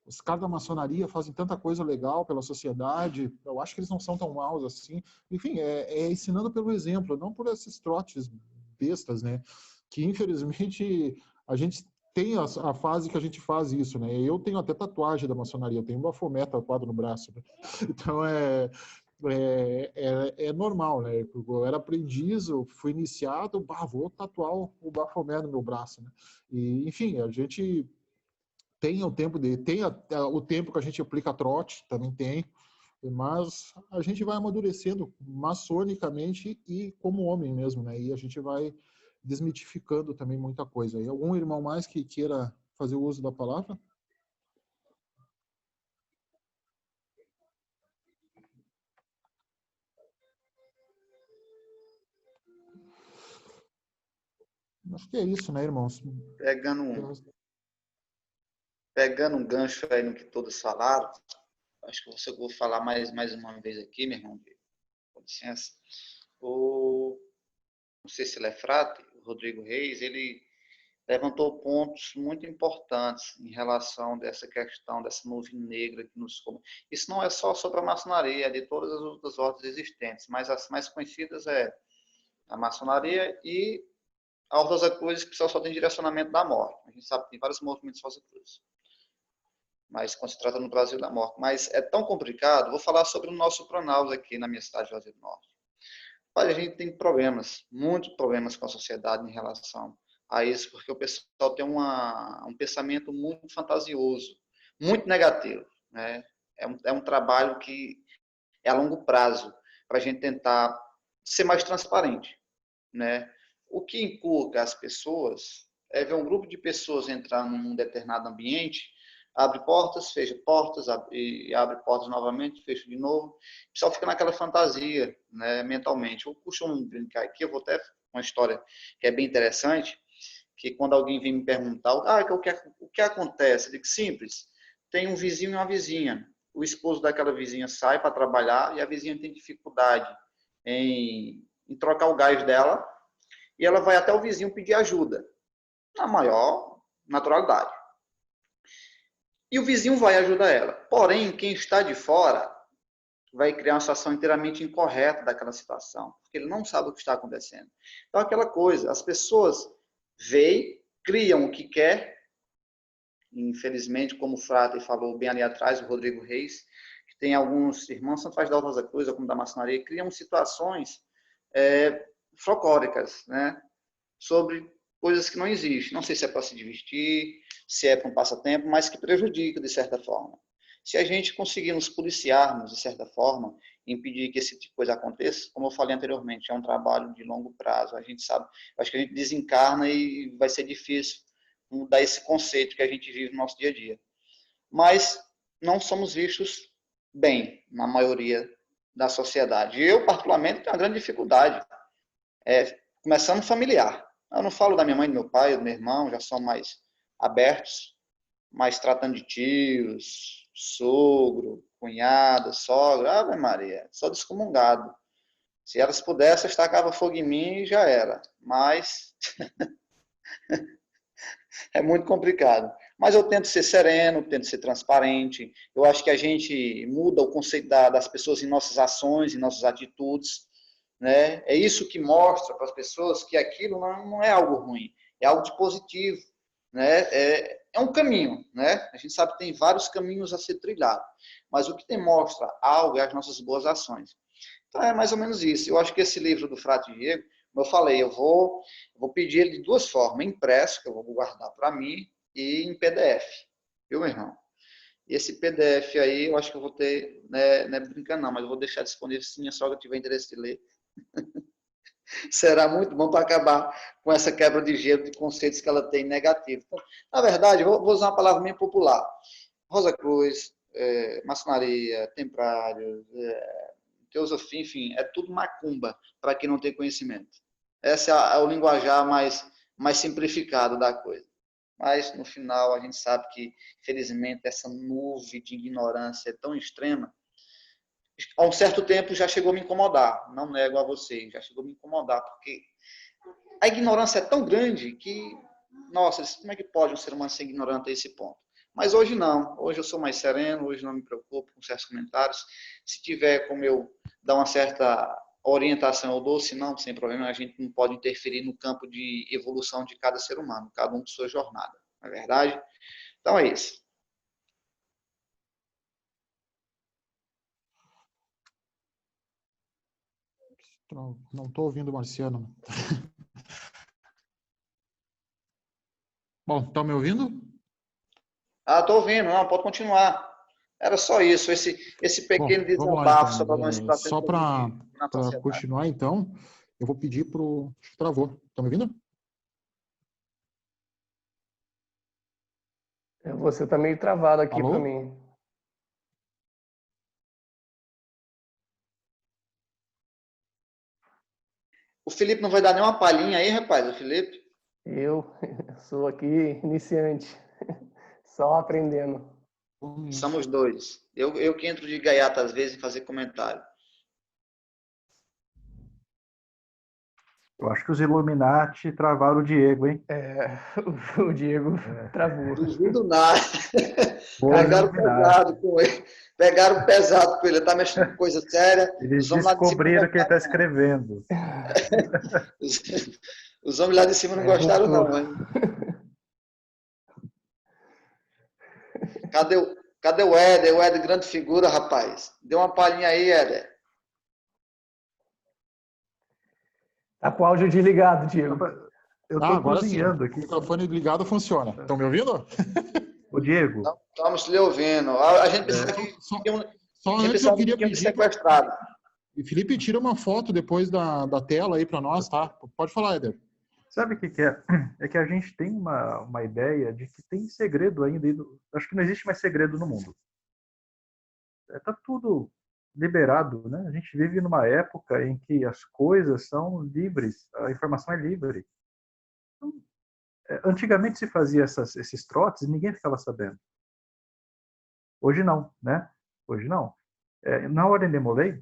Speaker 1: Os caras da maçonaria fazem tanta coisa legal pela sociedade, eu acho que eles não são tão maus assim. Enfim, é ensinando pelo exemplo, não por esses trotes bestas, né? Que infelizmente a gente tem a fase que a gente faz isso, né? Eu tenho até tatuagem da maçonaria, eu tenho um Bafomé tatuado no braço, né? Então é normal, né? Eu era aprendiz, eu fui iniciado, vou tatuar o Bafomé no meu braço, né? E, enfim, a gente tem o tempo o tempo que a gente aplica trote, também tem, mas a gente vai amadurecendo maçonicamente e como homem mesmo, né? E a gente vai desmitificando também muita coisa. E algum irmão mais que queira fazer o uso da palavra? Acho que é isso, né, irmãos?
Speaker 4: Pegando um gancho aí no que todos falaram, acho que eu vou falar mais uma vez aqui, meu irmão, com licença. Não sei se ele é frate, o Rodrigo Reis, ele levantou pontos muito importantes em relação dessa questão dessa nuvem negra que nos come. Isso não é só sobre a maçonaria, é de todas as outras ordens existentes, mas as mais conhecidas é a maçonaria e a Ordem das Cruzes, que só tem direcionamento da morte. A gente sabe que tem vários movimentos de Rosa Cruz, mas quando se trata no Brasil da morte. Mas é tão complicado, vou falar sobre o nosso Pronaus aqui na minha cidade de Juazeiro do Norte. Olha, a gente tem problemas, muitos problemas com a sociedade em relação a isso, porque o pessoal tem um pensamento muito fantasioso, muito negativo, né? É um trabalho que é a longo prazo, para a gente tentar ser mais transparente, né? O que inculca as pessoas é ver um grupo de pessoas entrar num determinado ambiente, abre portas, fecha portas, abre portas novamente, fecha de novo. O pessoal fica naquela fantasia, né, mentalmente. Eu costumo brincar aqui, eu vou até uma história que é bem interessante, que quando alguém vem me perguntar, o que acontece? Eu digo, simples, tem um vizinho e uma vizinha. O esposo daquela vizinha sai para trabalhar e a vizinha tem dificuldade em trocar o gás dela, e ela vai até o vizinho pedir ajuda, na maior naturalidade. E o vizinho vai ajudar ela. Porém, quem está de fora vai criar uma situação inteiramente incorreta daquela situação, porque ele não sabe o que está acontecendo. Então, aquela coisa, as pessoas veem, criam o que quer, infelizmente, como o Frate falou bem ali atrás, o Rodrigo Reis, que tem alguns irmãos, tanto faz da Rosa Cruz como da maçonaria, criam situações folclóricas, né? Sobre coisas que não existem. Não sei se é para se divertir, se é para um passatempo, mas que prejudica de certa forma. Se a gente conseguir nos policiarmos de certa forma, impedir que esse tipo de coisa aconteça, como eu falei anteriormente, é um trabalho de longo prazo. A gente sabe, acho que a gente desencarna e vai ser difícil mudar esse conceito que a gente vive no nosso dia a dia. Mas não somos vistos bem na maioria da sociedade. Eu, particularmente, tenho uma grande dificuldade, começando familiar. Eu não falo da minha mãe, do meu pai, do meu irmão, já são mais abertos, mais tratando de tios, sogro, cunhada, sogra. Ave Maria, só descomungado. Se elas pudessem, estacava fogo em mim e já era. Mas é muito complicado. Mas eu tento ser sereno, tento ser transparente. Eu acho que a gente muda o conceito das pessoas em nossas ações, em nossas atitudes. Né? É isso que mostra para as pessoas que aquilo não é algo ruim, é algo de positivo. Né? É um caminho. Né? A gente sabe que tem vários caminhos a ser trilhado, mas o que demonstra algo é as nossas boas ações. Então é mais ou menos isso. Eu acho que esse livro do Frate Diego, como eu falei, eu vou pedir ele de duas formas, impresso, que eu vou guardar para mim, e em PDF. Viu, meu irmão? E esse PDF aí, eu acho que eu vou ter, né, não é brincando não, mas eu vou deixar disponível se minha sogra tiver interesse de ler. Será muito bom para acabar com essa quebra de gelo de conceitos que ela tem negativos. Então, na verdade, vou usar uma palavra meio popular. Rosa Cruz, maçonaria, templários, teosofia, enfim, é tudo macumba para quem não tem conhecimento. Esse é o linguajar mais simplificado da coisa. Mas, no final, a gente sabe que, felizmente, essa nuvem de ignorância é tão extrema há um certo tempo já chegou a me incomodar, não nego a você, já chegou a me incomodar, porque a ignorância é tão grande que, nossa, como é que pode um ser humano ser ignorante a esse ponto? Mas hoje não, hoje eu sou mais sereno, hoje não me preocupo com certos comentários. Se tiver como eu dar uma certa orientação, eu dou, se não, sem problema, a gente não pode interferir no campo de evolução de cada ser humano, cada um com sua jornada, não é verdade? Então é isso.
Speaker 1: Não estou ouvindo o Marciano. Bom, tá me ouvindo?
Speaker 4: Ah, estou ouvindo, não, pode continuar. Era só isso, esse pequeno
Speaker 1: Bom, vamos lá
Speaker 4: desabafo
Speaker 1: então.
Speaker 4: sobre algumas
Speaker 1: Só
Speaker 4: estratégias na
Speaker 1: para
Speaker 4: sociedade.
Speaker 1: continuar, então, eu vou pedir para o... Travou. Tá me ouvindo?
Speaker 5: Você tá meio travado aqui para
Speaker 1: Alô?
Speaker 5: mim.
Speaker 4: O Felipe não vai dar nenhuma palhinha aí, rapaz, o Felipe?
Speaker 5: Eu sou aqui iniciante, só aprendendo.
Speaker 4: Somos dois. Eu que entro de gaiata às vezes em fazer comentário.
Speaker 3: Eu acho que os Illuminati travaram o Diego, hein?
Speaker 5: O Diego travou.
Speaker 4: Duvido nada.
Speaker 3: Foi
Speaker 4: Pegaram
Speaker 3: Illuminati.
Speaker 4: pesado com ele. Pegaram pesado com ele. Ele tá mexendo com coisa séria.
Speaker 3: Eles
Speaker 4: Os homens lá de cima não
Speaker 3: descobriram que ele está
Speaker 4: gostaram,
Speaker 3: escrevendo.
Speaker 4: não. Os homens lá de cima não
Speaker 5: É,
Speaker 4: gostaram,
Speaker 5: ruptura.
Speaker 4: não. Hein? Cadê o Éder? O Éder, grande figura, rapaz. Dê uma palhinha aí, Éder.
Speaker 5: Tá com o áudio desligado, Diego.
Speaker 3: Eu estou
Speaker 1: Agora sim.
Speaker 3: cozinhando
Speaker 1: O
Speaker 3: aqui.
Speaker 1: microfone ligado funciona. Estão me ouvindo?
Speaker 3: Ô, Diego,
Speaker 4: Estamos lhe ouvindo. A gente precisa
Speaker 1: Só
Speaker 4: a gente
Speaker 1: antes eu
Speaker 4: precisa de um
Speaker 1: queria
Speaker 4: pouquinho de
Speaker 1: pedir...
Speaker 4: sequestrado.
Speaker 1: Felipe, tira uma foto depois da tela aí para nós, tá? Pode falar, Éder.
Speaker 3: sabe o que é? É que a gente tem uma ideia de que tem segredo ainda. Acho que não existe mais segredo no mundo. Tá tudo liberado, né? A gente vive numa época em que as coisas são livres, a informação é livre. Então, antigamente se fazia esses trotes e ninguém ficava sabendo. Hoje não, né? Hoje não. Na Ordem de Molay,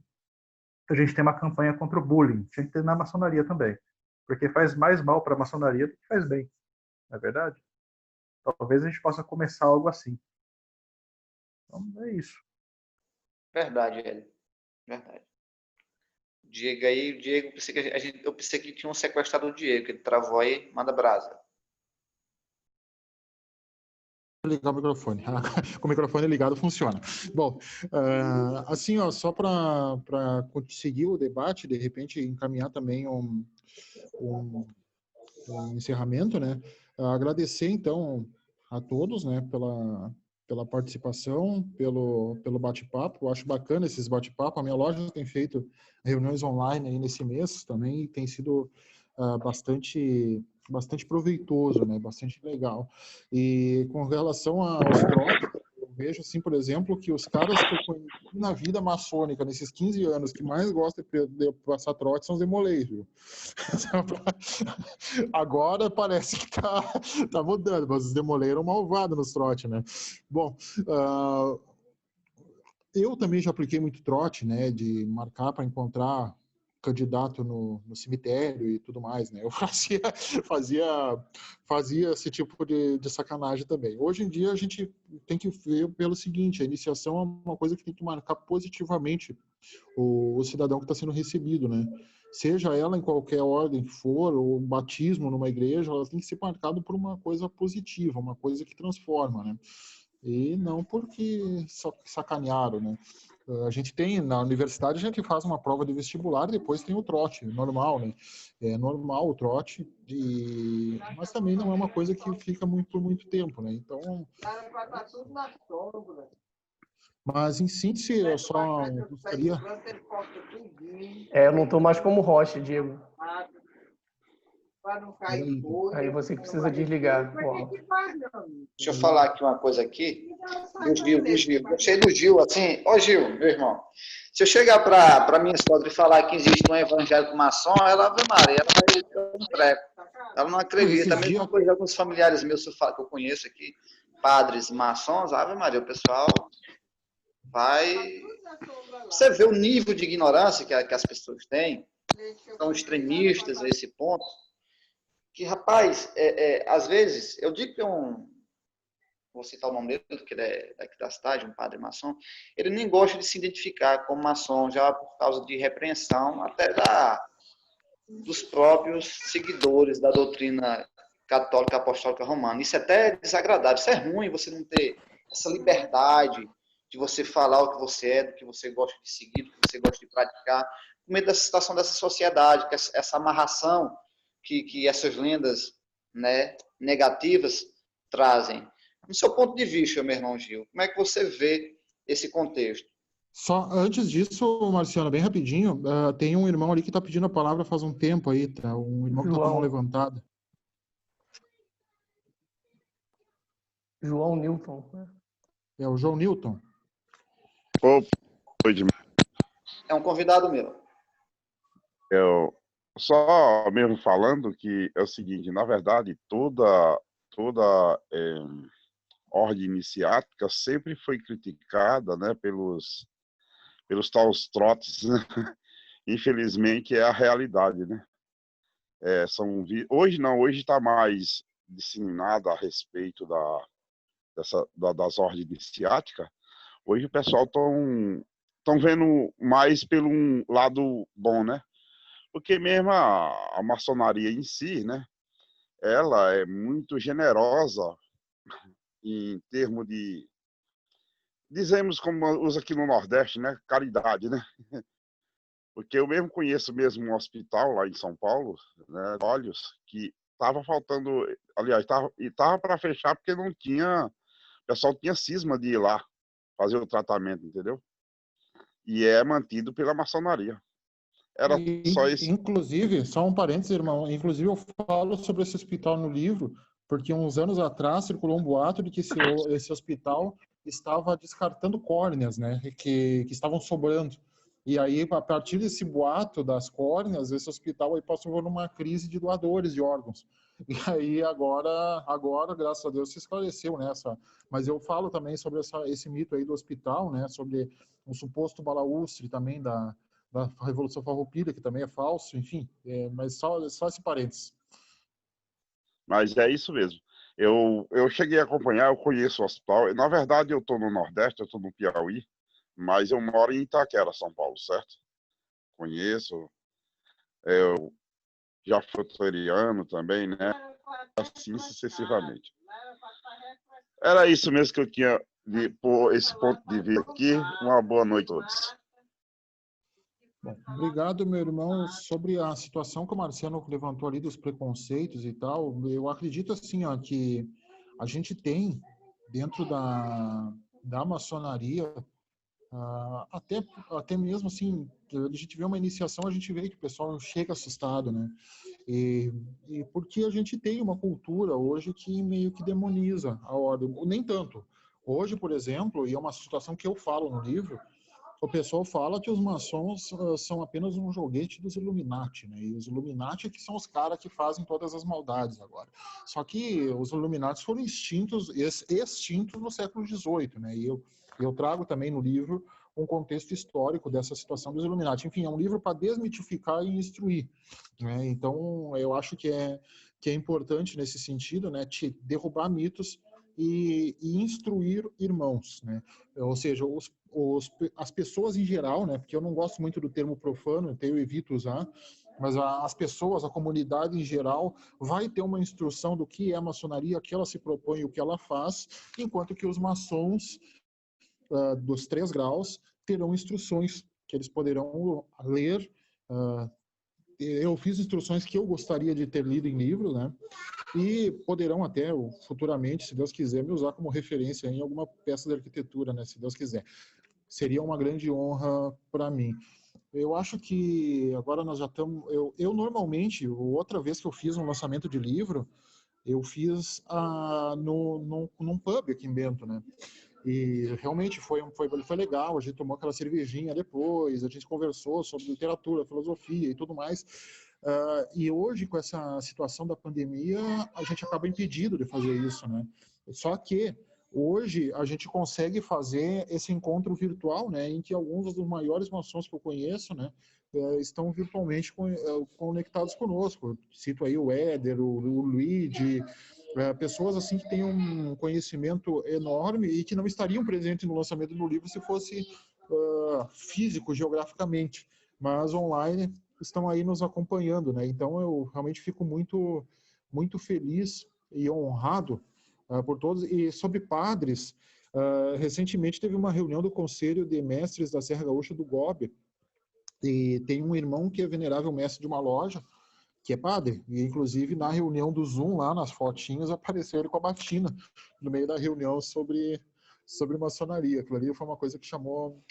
Speaker 3: a gente tem uma campanha contra o bullying. Tinha que ter na maçonaria também. Porque faz mais mal para a maçonaria do que faz bem. Não é verdade? Talvez a gente possa começar algo assim. Então, é isso.
Speaker 4: Verdade, Éder. Verdade. Diego aí, o Diego, eu pensei que tinha um sequestrado o Diego, que ele travou aí, manda brasa.
Speaker 1: Ligar o microfone. Com o microfone ligado funciona. Bom, assim, ó, só para seguir o debate, de repente encaminhar também um encerramento, né? Agradecer então a todos, né, pela participação, pelo bate-papo. Eu acho bacana esses bate-papos. A minha loja tem feito reuniões online aí nesse mês também, e tem sido bastante proveitoso, né? Bastante legal. E com relação aos trotes, eu vejo, assim, por exemplo, que os caras que eu conheci na vida maçônica, nesses 15 anos, que mais gostam de passar trote são os demoleiros, viu? Agora parece que tá mudando, mas os demoleiros eram malvados nos trotes, né? Bom, eu também já apliquei muito trote, né? De marcar para encontrar candidato no cemitério e tudo mais, né? Eu fazia esse tipo de sacanagem também. Hoje em dia a gente tem que ver pelo seguinte: a iniciação é uma coisa que tem que marcar positivamente o cidadão que está sendo recebido, né? Seja ela em qualquer ordem que for, ou batismo numa igreja, ela tem que ser marcado por uma coisa positiva, uma coisa que transforma, né? E não porque só sacanearam, né? A gente tem, na universidade, a gente faz uma prova de vestibular e depois tem o trote, normal, né? É normal o trote, mas também não é uma coisa que fica por muito tempo, né? Então... Mas, em síntese, eu só gostaria...
Speaker 5: Eu não estou mais como Rocha, Diego. Aí você que precisa desligar.
Speaker 4: Deixa eu falar aqui uma coisa aqui. Do Gil. Gostei do Gil, assim. Ô, Gil, meu irmão. Se eu chegar para minha esposa e falar que existe um evangélico maçom, ela, Ave Maria, ela vai ter um treco. Ela não acredita. A mesma coisa de alguns familiares meus que eu conheço aqui, padres maçons, Ave Maria, o pessoal vai Você vê o nível de ignorância que as pessoas têm, são extremistas a esse ponto, que, rapaz, às vezes, eu digo que vou citar o nome dele, que ele é daqui da cidade, um padre maçom, ele nem gosta de se identificar como maçom, já por causa de repreensão, até dos próprios seguidores da doutrina católica apostólica romana. Isso é até desagradável, isso é ruim, você não ter essa liberdade de você falar o que você é, do que você gosta de seguir, do que você gosta de praticar, no meio dessa situação dessa sociedade, que essa amarração que essas lendas, né, negativas trazem. No seu ponto de vista, meu irmão Gil, como é que você vê esse contexto?
Speaker 1: Só antes disso, Marciano, bem rapidinho, tem um irmão ali que está pedindo a palavra faz um tempo aí, tá? Um irmão que está com a mão levantada.
Speaker 5: João Newton, né?
Speaker 1: É o João Newton.
Speaker 4: É um convidado meu.
Speaker 7: Eu só mesmo falando que é o seguinte, na verdade, toda ordem iniciática sempre foi criticada, né, pelos tais trotes, né? Infelizmente é a realidade, né? Hoje está mais disseminada a respeito das ordens iniciáticas. Hoje o pessoal estão vendo mais pelo um lado bom, né? Porque mesmo a maçonaria em si, né? Ela é muito generosa em termos de, dizemos como usa aqui no Nordeste, né? Caridade, né? Porque eu mesmo conheço mesmo um hospital lá em São Paulo, né? Olhos, que estava faltando, aliás, estava para fechar porque não tinha, o pessoal tinha cisma de ir lá fazer o tratamento, entendeu? E é mantido pela maçonaria. Era só isso.
Speaker 1: Inclusive, só um parênteses, irmão, inclusive eu falo sobre esse hospital no livro, porque uns anos atrás circulou um boato de que esse hospital estava descartando córneas, né, que estavam sobrando. E aí, a partir desse boato das córneas, esse hospital aí passou por uma crise de doadores de órgãos. E aí, agora graças a Deus, se esclareceu nessa. Mas eu falo também sobre esse mito aí do hospital, né, sobre um suposto balaústre também da Revolução Farroupilha, que também é falso, enfim, mas só esse parênteses.
Speaker 7: Mas é isso mesmo. Eu cheguei a acompanhar, eu conheço o hospital. Na verdade, eu estou no Nordeste, eu estou no Piauí, mas eu moro em Itaquera, São Paulo, certo? Conheço. Eu já fui toriano também, né? Assim sucessivamente. Era isso mesmo que eu tinha por esse ponto de vista aqui. Uma boa noite a todos.
Speaker 1: Bom, obrigado, meu irmão. Sobre a situação que o Marciano levantou ali dos preconceitos e tal, eu acredito assim, ó, que a gente tem dentro da maçonaria, até mesmo assim, a gente vê uma iniciação, a gente vê que o pessoal chega assustado, né? E porque a gente tem uma cultura hoje que meio que demoniza a ordem, nem tanto. Hoje, por exemplo, e é uma situação que eu falo no livro, o pessoal fala que os maçons são apenas um joguete dos Illuminati, né? E os Illuminati que são os caras que fazem todas as maldades agora. Só que os Illuminati foram extintos no século XVIII, né? E eu trago também no livro um contexto histórico dessa situação dos Illuminati. Enfim, é um livro para desmitificar e instruir, né? Então, eu acho que é importante nesse sentido, né? Te derrubar mitos e instruir irmãos, né? Ou seja, as pessoas em geral, né? Porque eu não gosto muito do termo profano, então eu evito usar, mas as pessoas, a comunidade em geral, vai ter uma instrução do que é a maçonaria, o que ela se propõe, o que ela faz, enquanto que os maçons dos 3 graus terão instruções que eles poderão ler. Eu fiz instruções que eu gostaria de ter lido em livro, né? E poderão até futuramente, se Deus quiser, me usar como referência em alguma peça de arquitetura, né? Se Deus quiser. Seria uma grande honra para mim. Eu acho que agora nós já estamos... Eu normalmente, outra vez que eu fiz um lançamento de livro, eu fiz num pub aqui em Bento, né? E realmente foi legal, a gente tomou aquela cervejinha depois, a gente conversou sobre literatura, filosofia e tudo mais. E hoje, com essa situação da pandemia, a gente acaba impedido de fazer isso, né? Só que Hoje, a gente consegue fazer esse encontro virtual, né, em que alguns dos maiores maçons que eu conheço, né, estão virtualmente conectados conosco. Cito aí o Éder, o Luigi, pessoas assim que têm um conhecimento enorme e que não estariam presentes no lançamento do livro se fosse físico, geograficamente, mas online estão aí nos acompanhando, né? Então eu realmente fico muito, muito feliz e honrado por todos. E sobre padres, recentemente teve uma reunião do Conselho de Mestres da Serra Gaúcha do GOB, e tem um irmão que é venerável mestre de uma loja, que é padre, e inclusive na reunião do Zoom, lá nas fotinhas, apareceu ele com a batina no meio da reunião sobre maçonaria. Aquilo ali foi uma coisa que chamou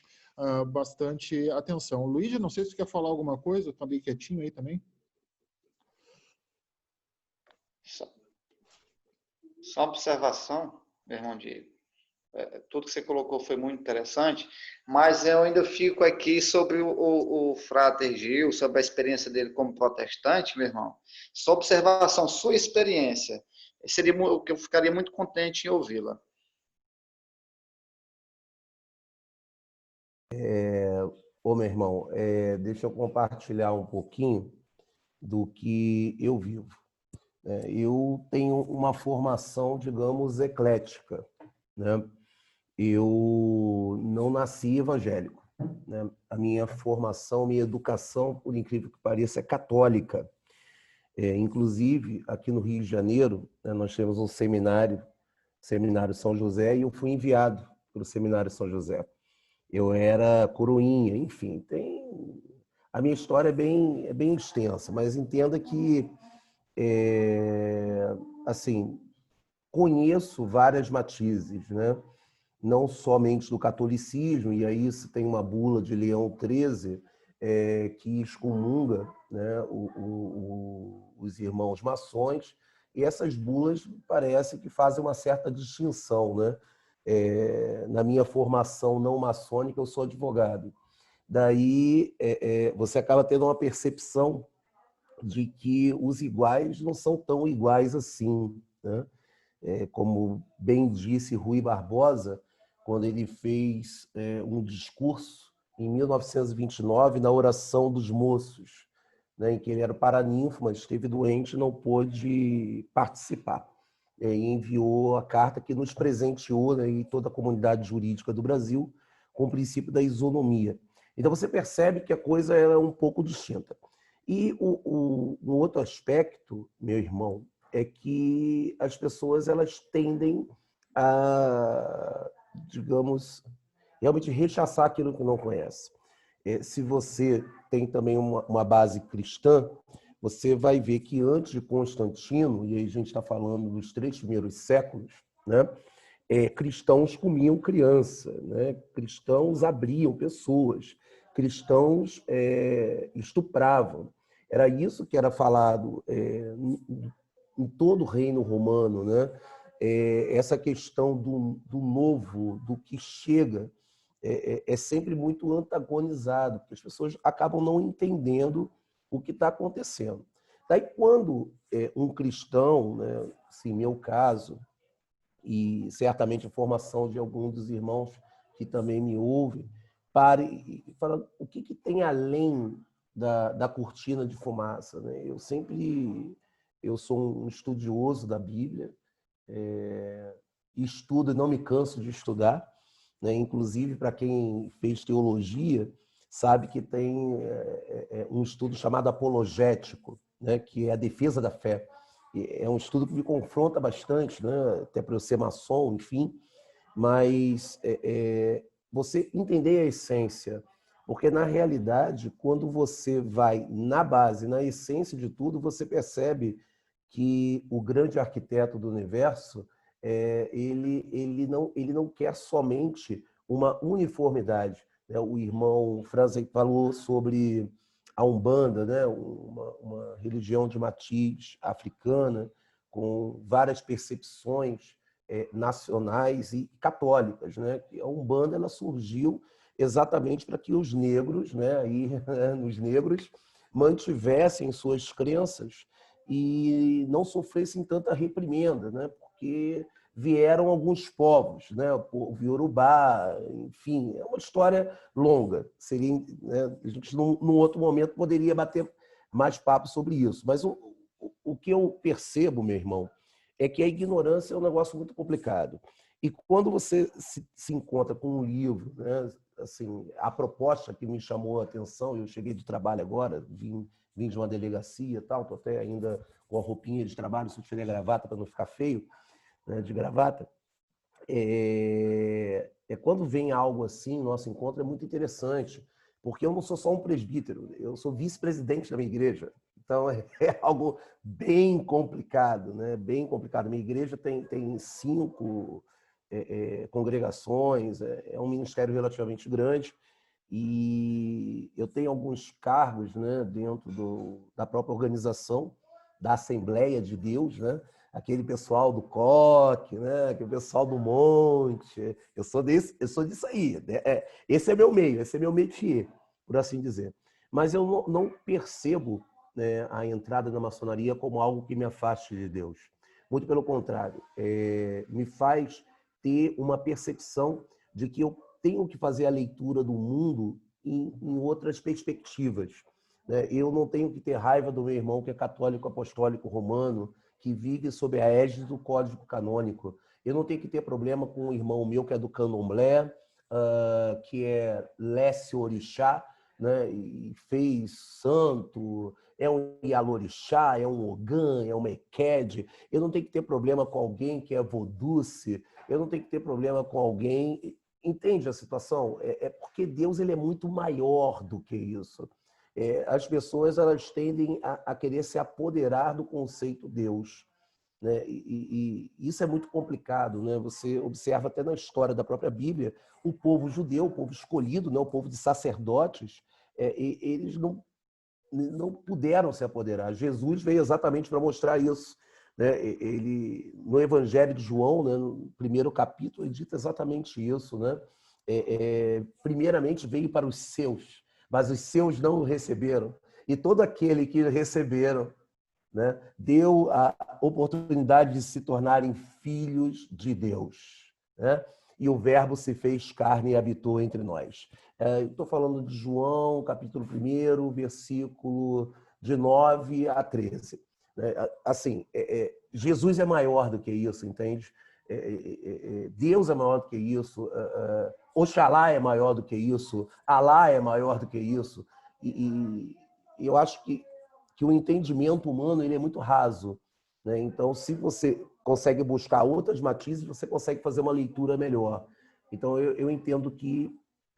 Speaker 1: bastante atenção. Luiz, não sei se você quer falar alguma coisa, tá bem quietinho aí também.
Speaker 4: Só observação, meu irmão Diego. Tudo que você colocou foi muito interessante, mas eu ainda fico aqui sobre o Frater Gil, sobre a experiência dele como protestante, meu irmão. Sua observação, sua experiência, seria o que eu ficaria muito contente em ouvi-la.
Speaker 2: Meu irmão, deixa eu compartilhar um pouquinho do que eu vivo. Eu tenho uma formação, digamos, eclética, né? Eu não nasci evangélico, né? A minha formação, minha educação, por incrível que pareça, é católica. Inclusive, aqui no Rio de Janeiro, né, nós temos um seminário São José, e eu fui enviado para o Seminário São José. Eu era coroinha, enfim, a minha história é bem extensa, mas entenda que, assim, conheço várias matizes, né? Não somente do catolicismo, e aí se tem uma bula de Leão XIII que excomunga, né, os irmãos maçons, e essas bulas parece que fazem uma certa distinção, né? Na minha formação não maçônica, eu sou advogado. Daí você acaba tendo uma percepção de que os iguais não são tão iguais assim, né? Como bem disse Rui Barbosa, quando ele fez um discurso em 1929 na Oração dos Moços, né, em que ele era paraninfo, mas esteve doente e não pôde participar. E enviou a carta que nos presenteou, né, e toda a comunidade jurídica do Brasil com o princípio da isonomia. Então você percebe que a coisa é um pouco distinta. E um outro aspecto, meu irmão, é que as pessoas elas tendem a, digamos, realmente rechaçar aquilo que não conhece. Se você tem também uma base cristã, você vai ver que antes de Constantino, e aí a gente está falando dos 3 primeiros séculos, né, cristãos comiam criança, né, cristãos abriam pessoas, cristãos estupravam. Era isso que era falado em todo o reino romano, né? Essa questão do novo, do que chega, é sempre muito antagonizado, porque as pessoas acabam não entendendo o que está acontecendo. Daí, quando um cristão, né, assim, meu caso, e certamente a formação de alguns dos irmãos que também me ouvem, pare e fala o que tem além da cortina de fumaça, né? Eu sou um estudioso da Bíblia, estudo e não me canso de estudar, né? Inclusive, para quem fez teologia, sabe que tem um estudo chamado apologético, né? Que é a defesa da fé. É um estudo que me confronta bastante, né? Até para eu ser maçom, enfim, mas você entender a essência, porque na realidade, quando você vai na base, na essência de tudo, você percebe que o grande arquiteto do universo ele não quer somente uma uniformidade, né? O irmão Franzen falou sobre a Umbanda, né? Uma religião de matiz africana com várias percepções nacionais e católicas, né? A Umbanda ela surgiu exatamente para que os negros, né, aí, os negros mantivessem suas crenças e não sofressem tanta reprimenda, né? Porque vieram alguns povos, né? O povo Iorubá, enfim, é uma história longa. Seria, né? A gente, num outro momento, poderia bater mais papo sobre isso. Mas o que eu percebo, meu irmão, é que a ignorância é um negócio muito complicado. E quando você se encontra com um livro, né? Assim, a proposta que me chamou a atenção, eu cheguei de trabalho agora, vim de uma delegacia e tal, estou até ainda com a roupinha de trabalho, só tirei a gravata para não ficar feio, né, de gravata. Quando vem algo assim, nosso encontro é muito interessante, porque eu não sou só um presbítero, eu sou vice-presidente da minha igreja. Então, é algo bem complicado, né? Bem complicado. Minha igreja tem 5 congregações, é um ministério relativamente grande, e eu tenho alguns cargos, né, dentro da própria organização da Assembleia de Deus, né? Aquele pessoal do coque, né? Aquele pessoal do monte. Eu sou disso aí. Né? Esse é meu meio, esse é meu métier, por assim dizer. Mas eu não percebo, né, a entrada na maçonaria como algo que me afaste de Deus. Muito pelo contrário, me faz ter uma percepção de que eu tenho que fazer a leitura do mundo em outras perspectivas. Né? Eu não tenho que ter raiva do meu irmão que é católico apostólico romano, que vive sob a égide do Código Canônico. Eu não tenho que ter problema com um irmão meu que é do Candomblé, que é Lécio Orixá, né? E fez santo, é um Ialorixá, é um Ogã, é uma Ekede. Eu não tenho que ter problema com alguém que é Vodúce, eu não tenho que ter problema com alguém... Entende a situação? É porque Deus ele é muito maior do que isso. As pessoas elas tendem a querer se apoderar do conceito Deus, né? E isso é muito complicado, né? Você observa até na história da própria Bíblia, o povo judeu, o povo escolhido, né? O povo de sacerdotes, eles não puderam se apoderar. Jesus veio exatamente para mostrar isso. Né? Ele, no Evangelho de João, né, no primeiro capítulo, ele dita exatamente isso. Né? Primeiramente veio para os seus, mas os seus não o receberam. E todo aquele que receberam, né, deu a oportunidade de se tornarem filhos de Deus. Né? E o Verbo se fez carne e habitou entre nós. Estou falando de João, capítulo 1, versículo de 9 a 13. Assim, Jesus é maior do que isso, entende? Deus é maior do que isso, Oxalá é maior do que isso, Alá é maior do que isso. E eu acho que o entendimento humano ele é muito raso. Né? Então, se você consegue buscar outras matizes, você consegue fazer uma leitura melhor. Então, eu entendo que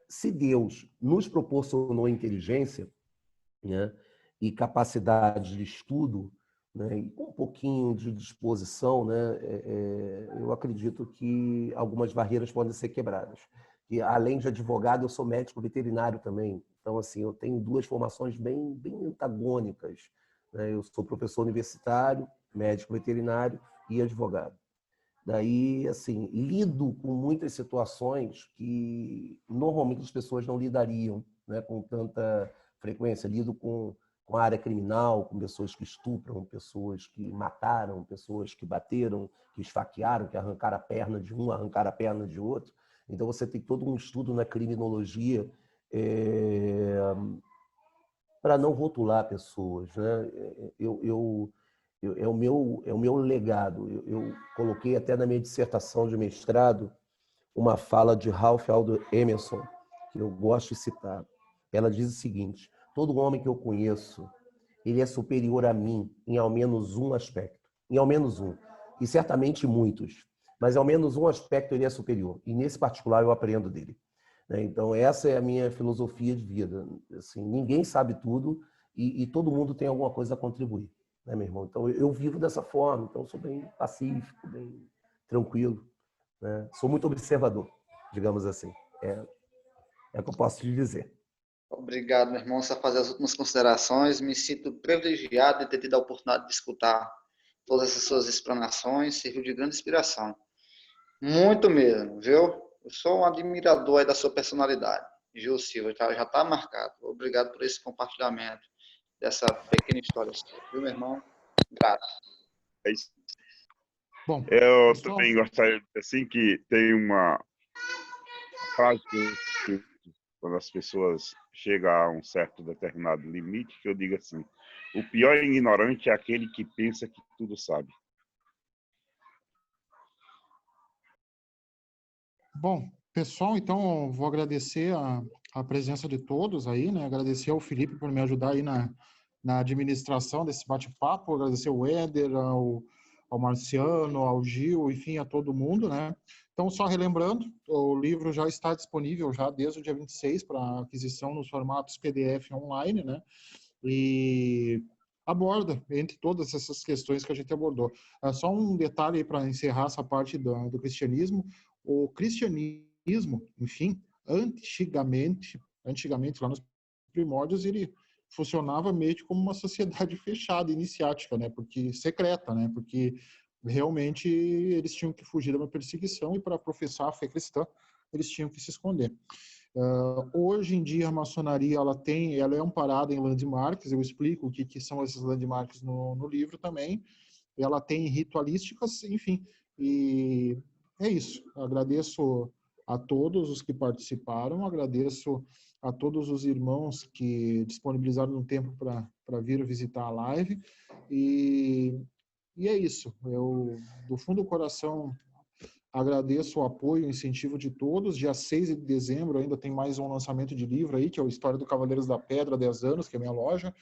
Speaker 2: se Deus nos proporcionou inteligência, né, e capacidade de estudo, né, e com um pouquinho de disposição, né, eu acredito que algumas barreiras podem ser quebradas. E, além de advogado, eu sou médico veterinário também. Então, assim, eu tenho 2 formações bem antagônicas. Né? Eu sou professor universitário, médico veterinário e advogado. Daí, assim, lido com muitas situações que normalmente as pessoas não lidariam, né, com tanta frequência. Lido com a área criminal, com pessoas que estupram, pessoas que mataram, pessoas que bateram, que esfaquearam, que arrancaram a perna de um, arrancaram a perna de outro. Então, você tem todo um estudo na criminologia para não rotular pessoas. Né? É o meu legado. Eu coloquei até na minha dissertação de mestrado uma fala de Ralph Waldo Emerson, que eu gosto de citar. Ela diz o seguinte: todo homem que eu conheço, ele é superior a mim em ao menos um aspecto. Em ao menos um. E certamente muitos. Mas ao menos um aspecto ele é superior. E nesse particular eu aprendo dele. Então, essa é a minha filosofia de vida. Assim, ninguém sabe tudo e todo mundo tem alguma coisa a contribuir. Né, meu irmão? Então, eu vivo dessa forma. Então, eu sou bem pacífico, bem tranquilo. Né? Sou muito observador, digamos assim. É o que eu posso te dizer.
Speaker 4: Obrigado, meu irmão. Só fazer as últimas considerações. Me sinto privilegiado de ter tido a oportunidade de escutar todas essas suas explanações. Serviu de grande inspiração. Muito mesmo, viu? Eu sou um admirador aí da sua personalidade. Gil Silva, já está marcado. Obrigado por esse compartilhamento dessa pequena história sua, viu, meu irmão? Grato.
Speaker 7: É isso.
Speaker 1: Bom,
Speaker 7: Eu
Speaker 1: pessoal,
Speaker 7: também gostaria de dizer assim que tem uma frase que quando as pessoas chegam a um certo determinado limite, que eu digo assim: o pior ignorante é aquele que pensa que tudo sabe.
Speaker 1: bom, pessoal, então vou agradecer a presença de todos aí, né? Agradecer ao Felipe por me ajudar aí na administração desse bate-papo, agradecer ao Éder, ao Marciano, ao Gil, enfim, a todo mundo, né? Então, só relembrando, o livro já está disponível já desde o dia 26 para aquisição nos formatos PDF online, né? E aborda, entre todas essas questões que a gente abordou. Só um detalhe para encerrar essa parte do cristianismo. O cristianismo, enfim, antigamente lá nos primórdios, ele funcionava meio que como uma sociedade fechada, iniciática, né? Porque secreta, né? Porque realmente eles tinham que fugir de uma perseguição e para professar a fé cristã, eles tinham que se esconder. Hoje em dia a maçonaria ela é amparada em landmarks. Eu explico o que são esses landmarks no livro também. Ela tem ritualísticas, enfim. E é isso. Agradeço a todos os que participaram, agradeço a todos os irmãos que disponibilizaram um tempo para vir visitar a live. E é isso. Eu, do fundo do coração, agradeço o apoio e o incentivo de todos. Dia 6 de dezembro ainda tem mais um lançamento de livro aí, que é o História do Cavaleiros da Pedra, 10 anos, que é a minha loja.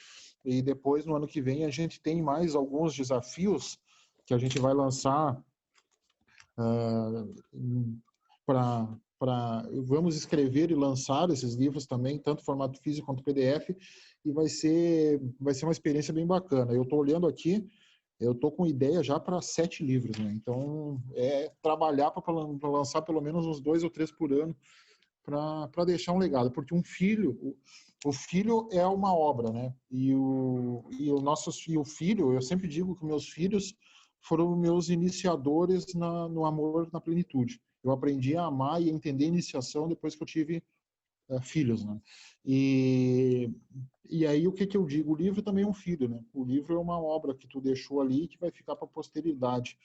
Speaker 1: E depois, no ano que vem, a gente tem mais alguns desafios que a gente vai lançar vamos escrever e lançar esses livros também, tanto formato físico quanto PDF, e vai ser uma experiência bem bacana. Eu estou olhando aqui, eu estou com ideia já para 7 livros, né? Então, é trabalhar para lançar pelo menos uns 2 ou 3 por ano, para deixar um legado, porque o filho é uma obra, né? E o filho, eu sempre digo que meus filhos foram meus iniciadores no amor na plenitude. Eu aprendi a amar e a entender a iniciação depois que eu tive filhos, né? E aí o que eu digo? O livro também é um filho, né? O livro é uma obra que tu deixou ali que vai ficar para a posteridade.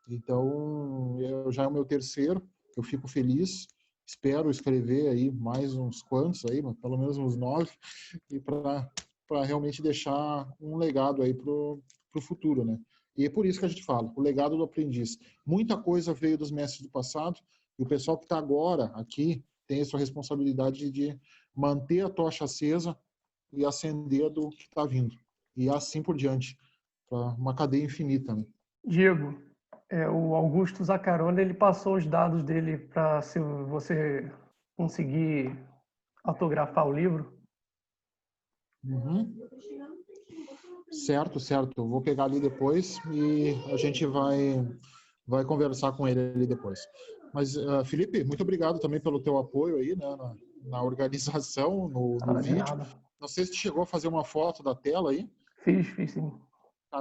Speaker 1: Então, já é o meu terceiro, eu fico feliz. Espero escrever aí mais uns quantos aí, pelo menos uns 9, e para realmente deixar um legado aí pro futuro, né? E é por isso que a gente fala, o legado do aprendiz. Muita coisa veio dos mestres do passado, e o pessoal que está agora aqui tem a sua responsabilidade de manter a tocha acesa e acender do que está vindo. E assim por diante, para uma cadeia infinita, né?
Speaker 5: Diego, o Augusto Zaccaroni, ele passou os dados dele para, se você conseguir autografar o livro.
Speaker 1: Uhum. Certo. Eu vou pegar ali depois e a gente vai conversar com ele ali depois. Mas, Felipe, muito obrigado também pelo teu apoio aí, né, na organização, no vídeo.
Speaker 5: Nada.
Speaker 1: Não sei se tu chegou a fazer uma foto da tela aí.
Speaker 5: Fiz sim.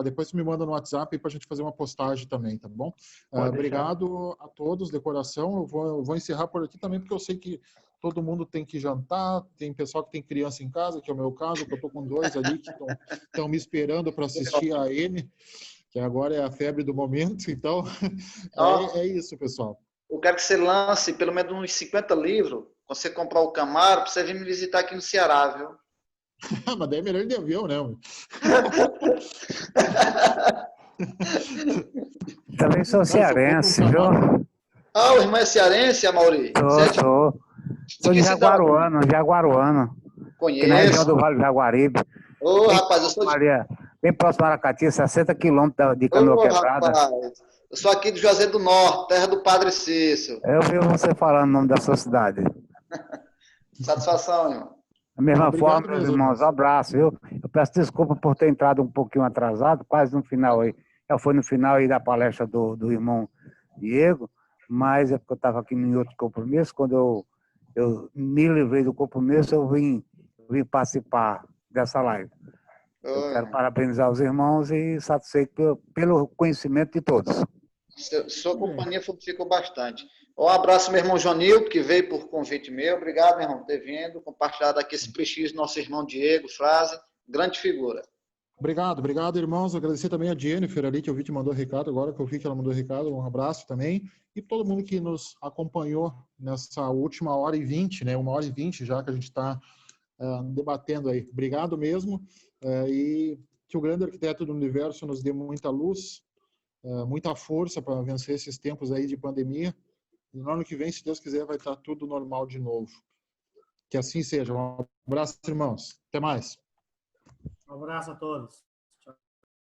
Speaker 1: Depois tu me manda no WhatsApp para a gente fazer uma postagem também, tá bom? Obrigado a todos, de coração. Eu vou encerrar por aqui também, porque eu sei que todo mundo tem que jantar, tem pessoal que tem criança em casa, que é o meu caso, que eu estou com 2 ali que estão me esperando para assistir a M, que agora é a febre do momento. Então, é isso, pessoal.
Speaker 4: Eu quero que você lance pelo menos uns 50 livros, quando você comprar o Camaro, para você vir me visitar aqui no Ceará, viu?
Speaker 1: Mas daí é melhor ir de avião, né?
Speaker 8: Também sou cearense, viu?
Speaker 4: O irmão é cearense, Amauri?
Speaker 8: Sou de Jaguaruana.
Speaker 4: Conheço.
Speaker 8: Aqui na região do Vale do Jaguaribe.
Speaker 4: Rapaz, eu sou
Speaker 8: bem próximo a Aracati, 60 quilômetros de Canoa Quebrada.
Speaker 4: Rapaz, eu sou aqui do Juazeiro do Norte, terra do Padre Cício.
Speaker 8: Eu vi você falando o nome da sua cidade.
Speaker 4: Satisfação, irmão.
Speaker 8: Da mesma forma, meus irmãos, um abraço, viu? Eu peço desculpa por ter entrado um pouquinho atrasado, quase no final aí. Já foi no final aí da palestra do irmão Diego, mas é porque eu estava aqui em outro compromisso. Quando eu me livrei do compromisso, eu vim participar dessa live. Eu quero parabenizar os irmãos e satisfeito pelo conhecimento de todos.
Speaker 4: Sua companhia ficou bastante. Um abraço, meu irmão Jonildo, que veio por convite meu. Obrigado, meu irmão, por ter vindo, compartilhado aqui esse prestígio do nosso irmão Diego Frase, grande figura.
Speaker 1: Obrigado, irmãos. Agradecer também a Jennifer ali, que eu vi que mandou recado, agora que eu vi que ela mandou recado, um abraço também. E todo mundo que nos acompanhou nessa última 1h20, né? 1h20 já que a gente está debatendo aí. Obrigado mesmo. E que o grande arquiteto do universo nos dê muita luz, muita força para vencer esses tempos aí de pandemia. E no ano que vem, se Deus quiser, vai estar tudo normal de novo. Que assim seja. Um abraço, irmãos. Até mais.
Speaker 6: Um abraço a todos.